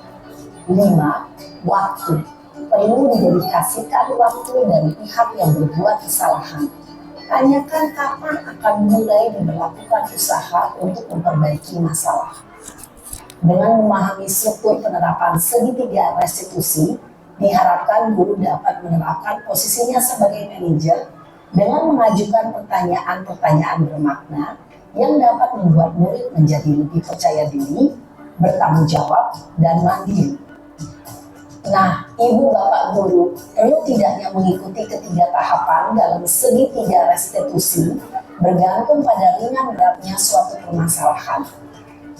5. Waktu. Perlu didedikasikan waktu dari pihak yang berbuat kesalahan. Tanyakan kapan akan mulai diberlakukan usaha untuk memperbaiki masalah. Dengan memahami struktur penerapan segitiga restitusi, diharapkan guru dapat menerapkan posisinya sebagai manajer dengan mengajukan pertanyaan-pertanyaan bermakna yang dapat membuat murid menjadi lebih percaya diri, bertanggung jawab, dan mandiri. Nah, Ibu Bapak Guru perlu tidaknya mengikuti ketiga tahapan dalam segitiga restitusi bergantung pada ringan beratnya suatu permasalahan.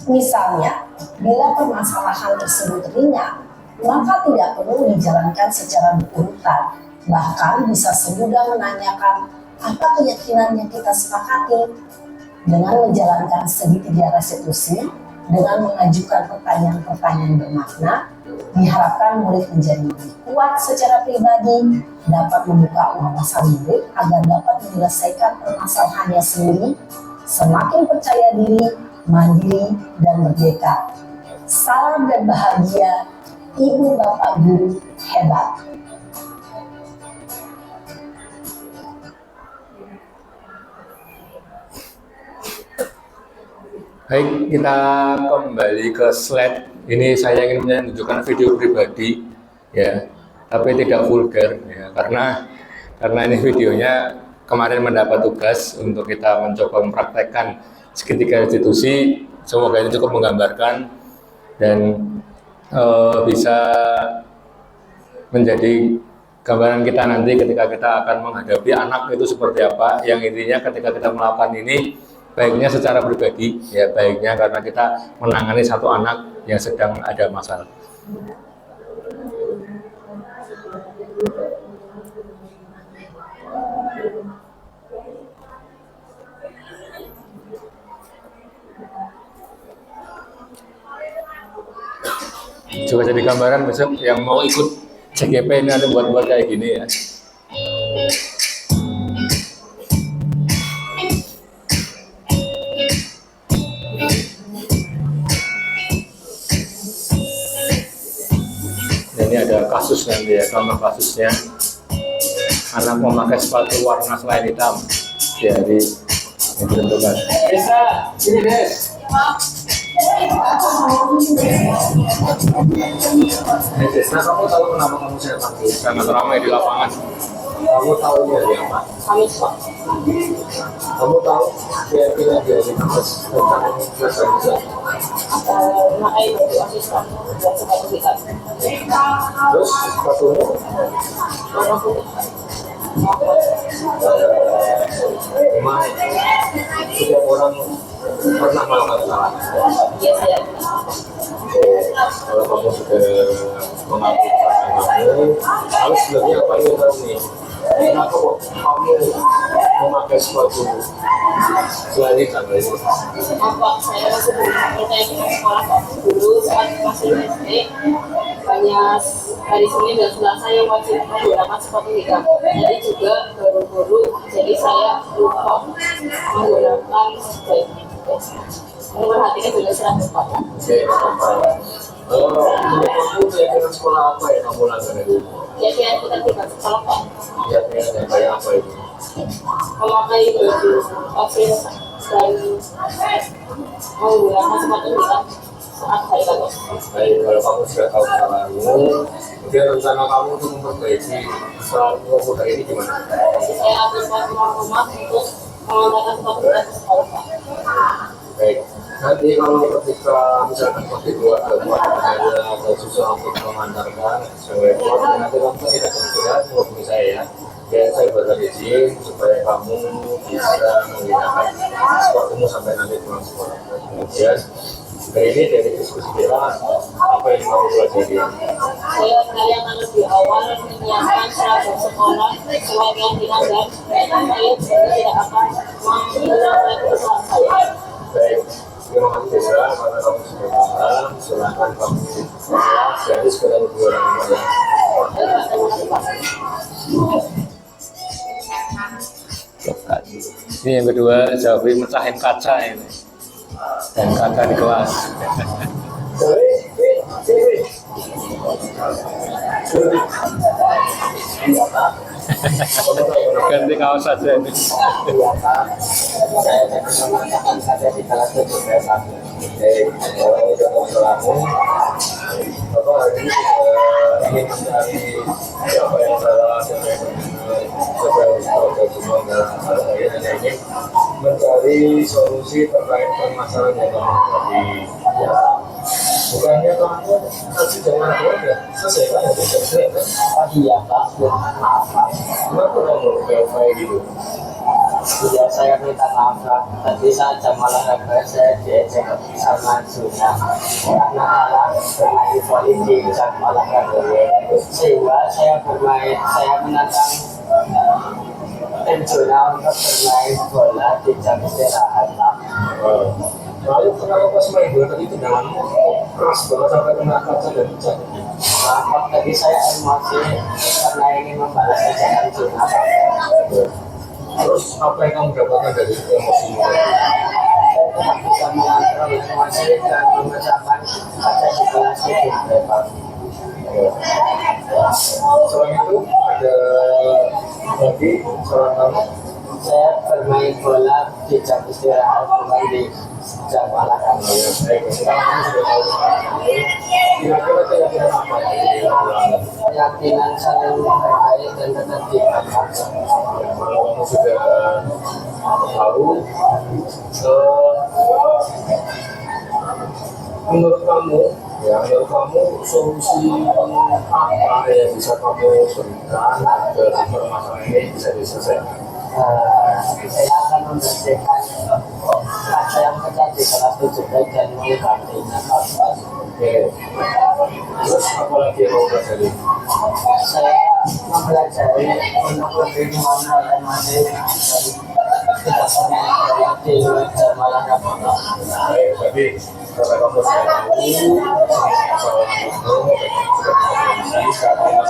Misalnya, bila permasalahan tersebut ringan, maka tidak perlu dijalankan secara berurutan. Bahkan bisa semudah menanyakan apa keyakinan yang kita sepakati. Dengan menjalankan segitiga restitusi, dengan mengajukan pertanyaan-pertanyaan bermakna, diharapkan murid menjadi lebih kuat secara pribadi, dapat membuka wawasan murid agar dapat menyelesaikan permasalahannya sendiri, semakin percaya diri, mandiri, dan merdeka. Salam dan bahagia, Ibu Bapak Guru hebat. Baik, kita kembali ke slide. Ini saya ingin menunjukkan video pribadi, ya, tapi tidak vulgar, ya, karena ini videonya kemarin mendapat tugas untuk kita mencoba mempraktekkan segitiga restitusi. Semoga ini cukup menggambarkan dan bisa menjadi gambaran kita nanti ketika kita akan menghadapi anak itu seperti apa. Yang intinya ketika kita melakukan ini, baiknya secara pribadi, ya, baiknya karena kita menangani satu anak yang sedang ada masalah. Coba jadi gambaran besok yang mau ikut CGP ini ada buat-buat kayak gini, ya. Ini ada kasus nanti, ya, contoh kasusnya anak memakai sepatu warna selain hitam, jadi ditentukan. Bisa, sini Des. Nah, kamu tahu kenapa kamu saya panggil? Sangat ramai di lapangan. Kamu tahunya dari apa? Kamis Pak. Kamu tahu kira-kira dari tugas tentang kelas Makanya itu asisten dan sertifikat. terus sepatunya memang setiap orang pernah melakukan kesalahan. Iya saya. Kalau kamu sudah mengakui kesalahan kamu, lalu sebenarnya apa yang kamu nih? Kenapa kok kamu memakai sepatu selain tanggal ini? Apa saya masih percaya dengan sekolah Pak. Dulu saat masih SD banyak hari Senin dan Selasa yang wajib menggunakan sepatu hitam. Jadi juga guru-guru, jadi saya lupa menggunakan memperhatikan juga seragam Pak. Oke, kamu dengan sekolah apa yang kamu langganan dulu? Ya kita tidak sekolah Pak. Ya, kayak apa itu? Memakai baju open dan menggunakan sepatu hitam saat hari Kamis. Baik, kalau kamu sudah tahu kesalahanmu, kemudian rencana kamu untuk memperbaiki kesalahan pemuda ini gimana? Saya akan keluar rumah untuk mengantarkan sepatu hitam ke sekolah Pak. Baik, nanti kalau ketika misalkan waktu itu ada ada susah untuk mengantarkan sesuai waktu, nanti kamu tidak bergerak menghubungi saya. Dan saya berikan izin supaya kamu bisa menggunakan sepatumu sampai nanti pulang sekolah. Kemudian dari ini dari diskusi kita, apa yang kamu pelajari? Saya akan lebih awal menyiapkan seragam sekolah sesuai keyakinan dan saya tidak akan mengulangi kesalahan saya. Baik, terima kasih Desa, karena kamu sudah paham, silakan kamu kelas, jadi sekedar dua orang ya. Ini yang kedua, Jawi mecahin kaca ini. Dan kaca di kelas. Ganti kaos saja ini. Saya di kelas itu saya satu. Kalau itu masalahmu, apa hari ini ingin mencari siapa yang salah, siapa yang benar, siapa yang tahu semua dalam hal saya hanya ingin mencari solusi terkait permasalahan yang kamu hadapi. Ya, bukannya kamu nanti jangan ya selesaikan ya selesai kan? Iya Pak, maaf Pak. Kenapa kamu kayak gitu? Sudah saya minta maaf Pak. Tadi saat jam olahraga saya diajak sama Juna karena kalah bermain voli di jam olahraga. Sehingga saya menantang tim Juna untuk bermain bola di jam istirahat Pak. Lalu kenapa pas main bola tadi tendanganmu keras banget sampai kena kaca dan pecah? Maaf tadi saya emosi karena ingin membalas ajakan Juna Pak. Terus apa yang kamu dapatkan dari emosimu tadi? Saya tidak bisa mengontrol emosi dan memecahkan kaca di kelas itu Pak. Selain itu ada lagi saran kamu? Saya bermain bola di jam istirahat bukan di jam olahraga. Baik, sekarang kamu sudah tahu kira-kira keyakinan apa yang diulangi? Keyakinan saling menghargai dan tetap diingatkan. Kalau kamu sudah tahu, menurut kamu solusi apa yang bisa kamu berikan agar permasalahan ini bisa diselesaikan? Saya akan membersihkan kaca yang pecah di kelas 7 dan menggantinya Pak. Oke. Terus apa lagi yang kamu pelajari? Saya mempelajari untuk lebih mengontrol emosi dan tidak pernah terjadi di jam olahraga. Baik, jadi karena kamu sudah tahu masalah kamu,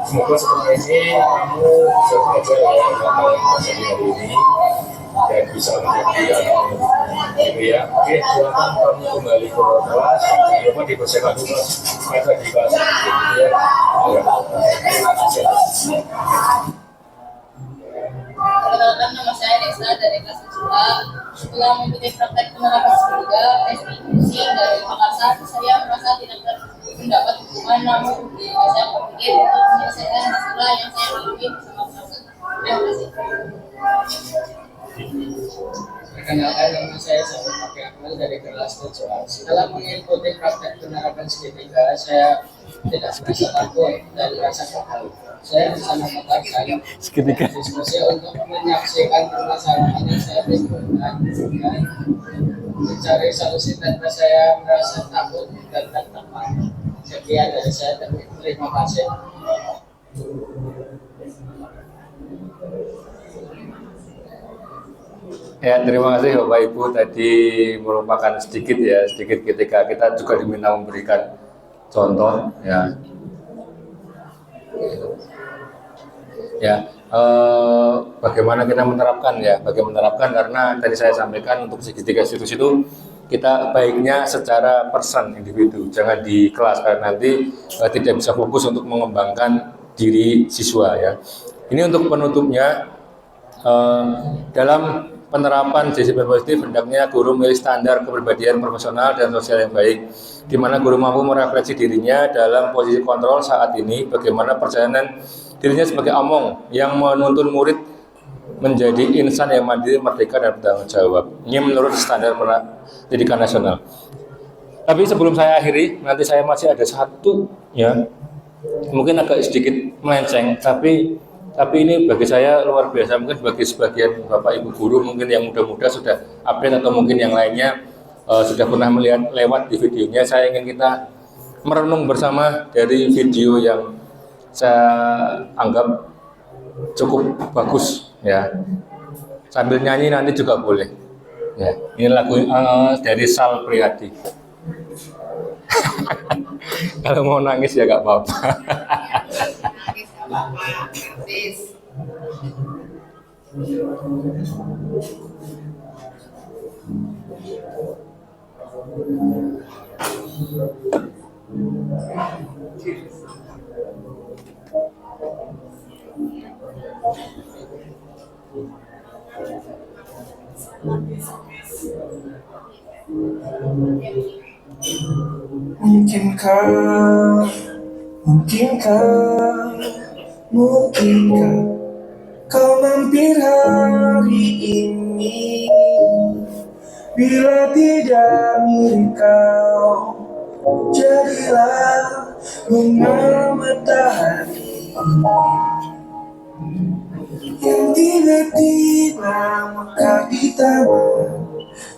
semoga setelah ini kamu bisa belajar ya apa yang terjadi hari ini dan bisa menjadi gitu ya. Oke, silakan kamu kembali ke kelas. Jangan lupa dibersihkan dulu kaca di kelas ya. Terima kasih. Perkenalkan, nama saya Desa dari kelas 2. Setelah mengikuti praktek penerapan surga institusi dari Makassar, saya merasa tidak mendapat dukungan, namun saya berpikir untuk menyelesaikan masalah yang saya Setelah mengikuti praktek penerapan segitiga, saya tidak merasa takut dan merasa gagal. Saya bisa mengatakan Segitiga. diskusi untuk menyaksikan permasalahan yang saya timbulkan dan mencari solusi tanpa saya merasa takut dan tertekan. Sekian dari saya, terima kasih. Ya, terima kasih Bapak Ibu. Tadi merupakan sedikit ketika kita juga diminta memberikan contoh ya. Bagaimana kita menerapkan karena tadi saya sampaikan untuk segitiga situs itu kita baiknya secara person individu, jangan di kelas karena nanti tidak bisa fokus untuk mengembangkan diri siswa ya. Ini untuk penutupnya, dalam penerapan disiplin positif hendaknya guru memilih standar kepribadian profesional dan sosial yang baik, di mana guru mampu merefleksi dirinya dalam posisi kontrol saat ini, bagaimana perjalanan dirinya sebagai omong yang menuntun murid menjadi insan yang mandiri, merdeka, dan bertanggung jawab. Ini menurut standar pendidikan nasional. Tapi sebelum saya akhiri, nanti saya masih ada satu ya, mungkin agak sedikit melenceng, tapi ini bagi saya luar biasa. Mungkin bagi sebagian Bapak Ibu guru mungkin yang muda-muda sudah update atau mungkin yang lainnya sudah pernah melihat lewat di videonya. Saya ingin kita merenung bersama dari video yang saya anggap cukup bagus ya. Sambil nyanyi nanti juga boleh. Ya, ini lagu dari Sal Priadi. Kalau mau nangis ya gak apa-apa. Mungkinkah kau mampir hari ini? Bila tidak mirip kau, jadilah bunga matahari yang tiba-tiba mekar di taman.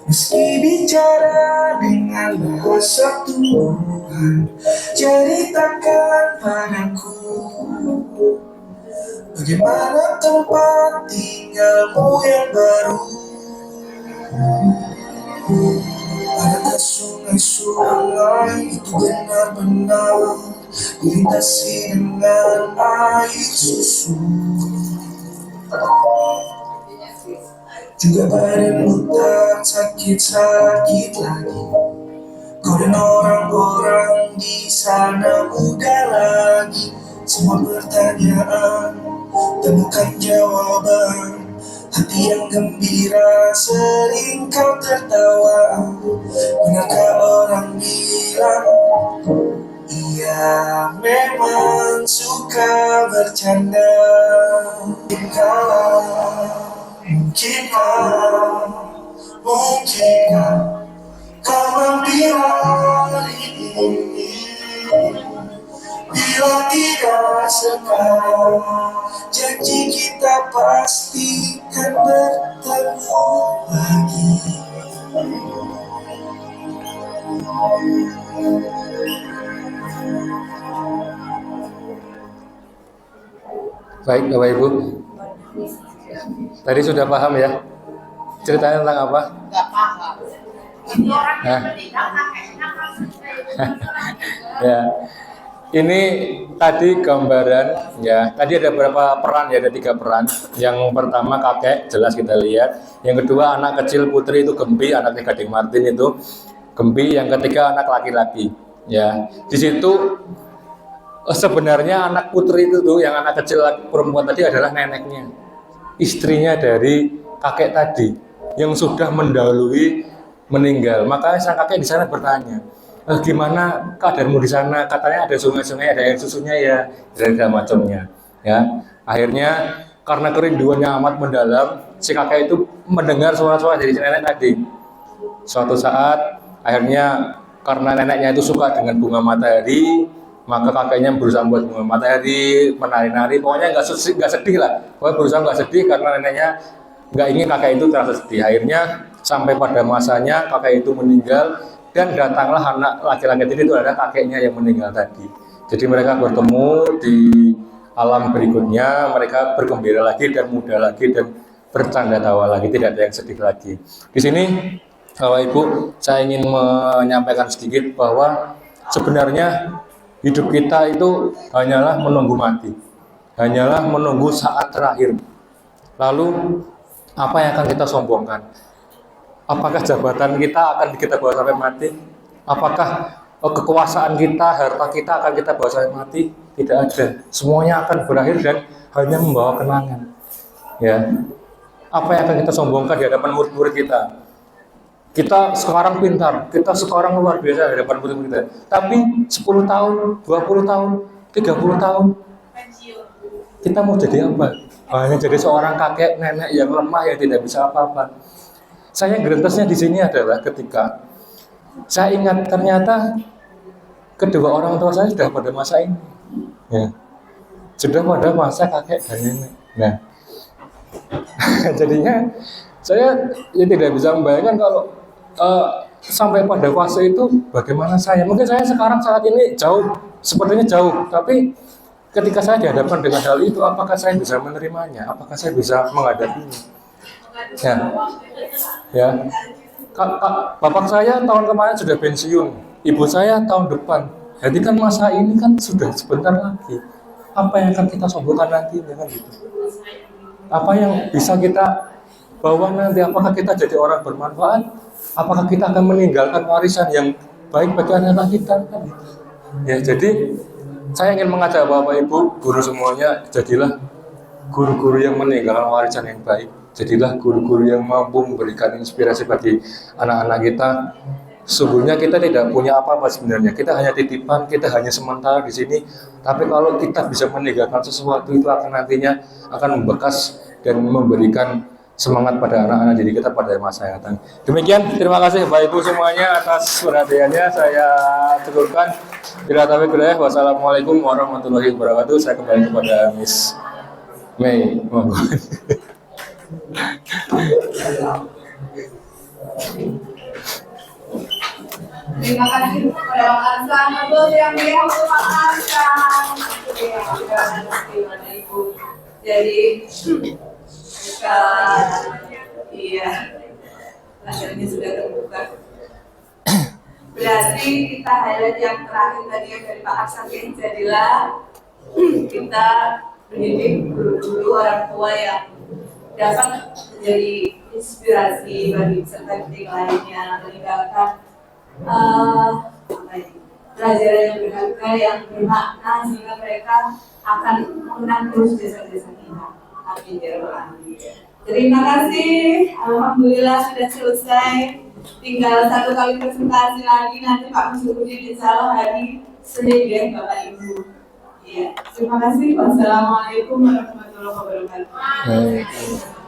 Meski bicara dengan bahasa Tuhan, ceritakan padaku bagaimana tempat tinggalmu yang baru. Adakah sungai-sungai itu benar-benar dilintasi dengan air susu? Juga badanmu tak sakit-sakit lagi. Kau dan orang-orang di sana muda lagi. Semua pertanyaan temukan jawaban. Hati yang gembira sering kau tertawa. Benarkah orang bilang ia memang suka bercanda? Mungkinkah kau mampir hari ini? Bila tidak sekarang, janji kita pasti kan bertemu lagi. Baik Bapak Ibu, tadi sudah paham ya ceritanya tentang apa? Nggak paham. Ya, ini tadi gambaran ya. Tadi ada berapa peran ya? Ada 3 peran. Yang pertama kakek, jelas kita lihat. Yang kedua anak kecil putri itu Gempi, anaknya Gading Martin itu Gempi. Yang ketiga anak laki-laki. Ya, di situ sebenarnya anak putri itu tuh, yang anak kecil perempuan tadi adalah neneknya, istrinya dari kakek tadi yang sudah mendahului meninggal. Makanya sang kakek di sana bertanya, gimana keadaanmu di sana? Katanya ada sungai-sungai, ada air susunya ya, dan segala macamnya. Ya, akhirnya karena kerinduannya amat mendalam, si kakek itu mendengar suara-suara dari si nenek tadi. Suatu saat Akhirnya karena neneknya itu suka dengan bunga matahari, maka kakeknya berusaha membuat bunga matahari, menari-nari, pokoknya nggak sedih lah. Pokoknya berusaha nggak sedih karena neneknya nggak ingin kakek itu terasa sedih. Akhirnya sampai pada masanya kakek itu meninggal dan datanglah anak laki-laki itu adalah kakeknya yang meninggal tadi. Jadi mereka bertemu di alam berikutnya, mereka bergembira lagi dan muda lagi dan bercanda tawa lagi, tidak ada yang sedih lagi. Di sini Bapak Ibu, saya ingin menyampaikan sedikit bahwa sebenarnya hidup kita itu hanyalah menunggu mati, hanyalah menunggu saat terakhir. Lalu apa yang akan kita sombongkan? Apakah jabatan kita akan kita bawa sampai mati? Apakah kekuasaan kita, harta kita akan kita bawa sampai mati? Tidak ada. Semuanya akan berakhir dan hanya membawa kenangan. Ya. Apa yang akan kita sombongkan di hadapan murid-murid kita? Kita sekarang pintar, kita sekarang luar biasa di hadapan murid-murid kita. Tapi 10 tahun, 20 tahun, 30 tahun, kita mau jadi apa? Hanya jadi seorang kakek nenek yang lemah yang tidak bisa apa-apa. Saya gerentesnya di sini adalah ketika saya ingat ternyata kedua orang tua saya sudah pada masa ini, ya, sudah pada masa kakek dan nenek. Nah, jadinya saya tidak bisa membayangkan kalau sampai pada fase itu bagaimana saya. Mungkin saya sekarang saat ini jauh, sepertinya jauh, tapi ketika saya dihadapkan dengan hal itu, apakah saya bisa menerimanya? Apakah saya bisa menghadapinya? Ya. Bapak saya tahun kemarin sudah pensiun, ibu saya tahun depan. Jadi kan masa ini kan sudah sebentar lagi. Apa yang akan kita sombongkan nanti, kan gitu? Apa yang bisa kita bawa nanti? Apakah kita jadi orang bermanfaat? Apakah kita akan meninggalkan warisan yang baik bagi anak-anak kita? Kan gitu. Ya, jadi saya ingin mengajak Bapak Ibu, guru semuanya, jadilah guru-guru yang meninggalkan warisan yang baik. Jadilah guru-guru yang mampu memberikan inspirasi bagi anak-anak kita. Sesungguhnya kita tidak punya apa-apa sebenarnya. Kita hanya titipan, kita hanya sementara di sini. Tapi kalau kita bisa meninggalkan sesuatu, itu akan nantinya akan membekas dan memberikan semangat pada anak-anak didik kita pada masa yang datang. Demikian, terima kasih Bapak Ibu semuanya atas perhatiannya. Saya cukupkan. Bila taufiq hidayah, wassalamualaikum warahmatullahi wabarakatuh. Saya kembali kepada Miss Mei. Terima kasih kepada Pak Arsan, betul yang dia Pak Arsan. Ibu. Jadi iya, akhirnya sudah terbuka. Berarti kita highlight yang terakhir tadi yang dari Pak Arsan, jadilah kita mendidik guru-guru orang tua yang dapat menjadi inspirasi bagi peserta didik lainnya, meninggalkan pelajaran yang berharga, yang bermakna, sehingga mereka akan mengenang terus desa-desa kita. Amin ya rabbal alamin. Terima kasih, alhamdulillah sudah selesai. Tinggal satu kali presentasi lagi, nanti Pak Musyukudin insya Allah hari Senin ya Bapak Ibu. Ya, terima kasih. Wassalamualaikum warahmatullahi wabarakatuh.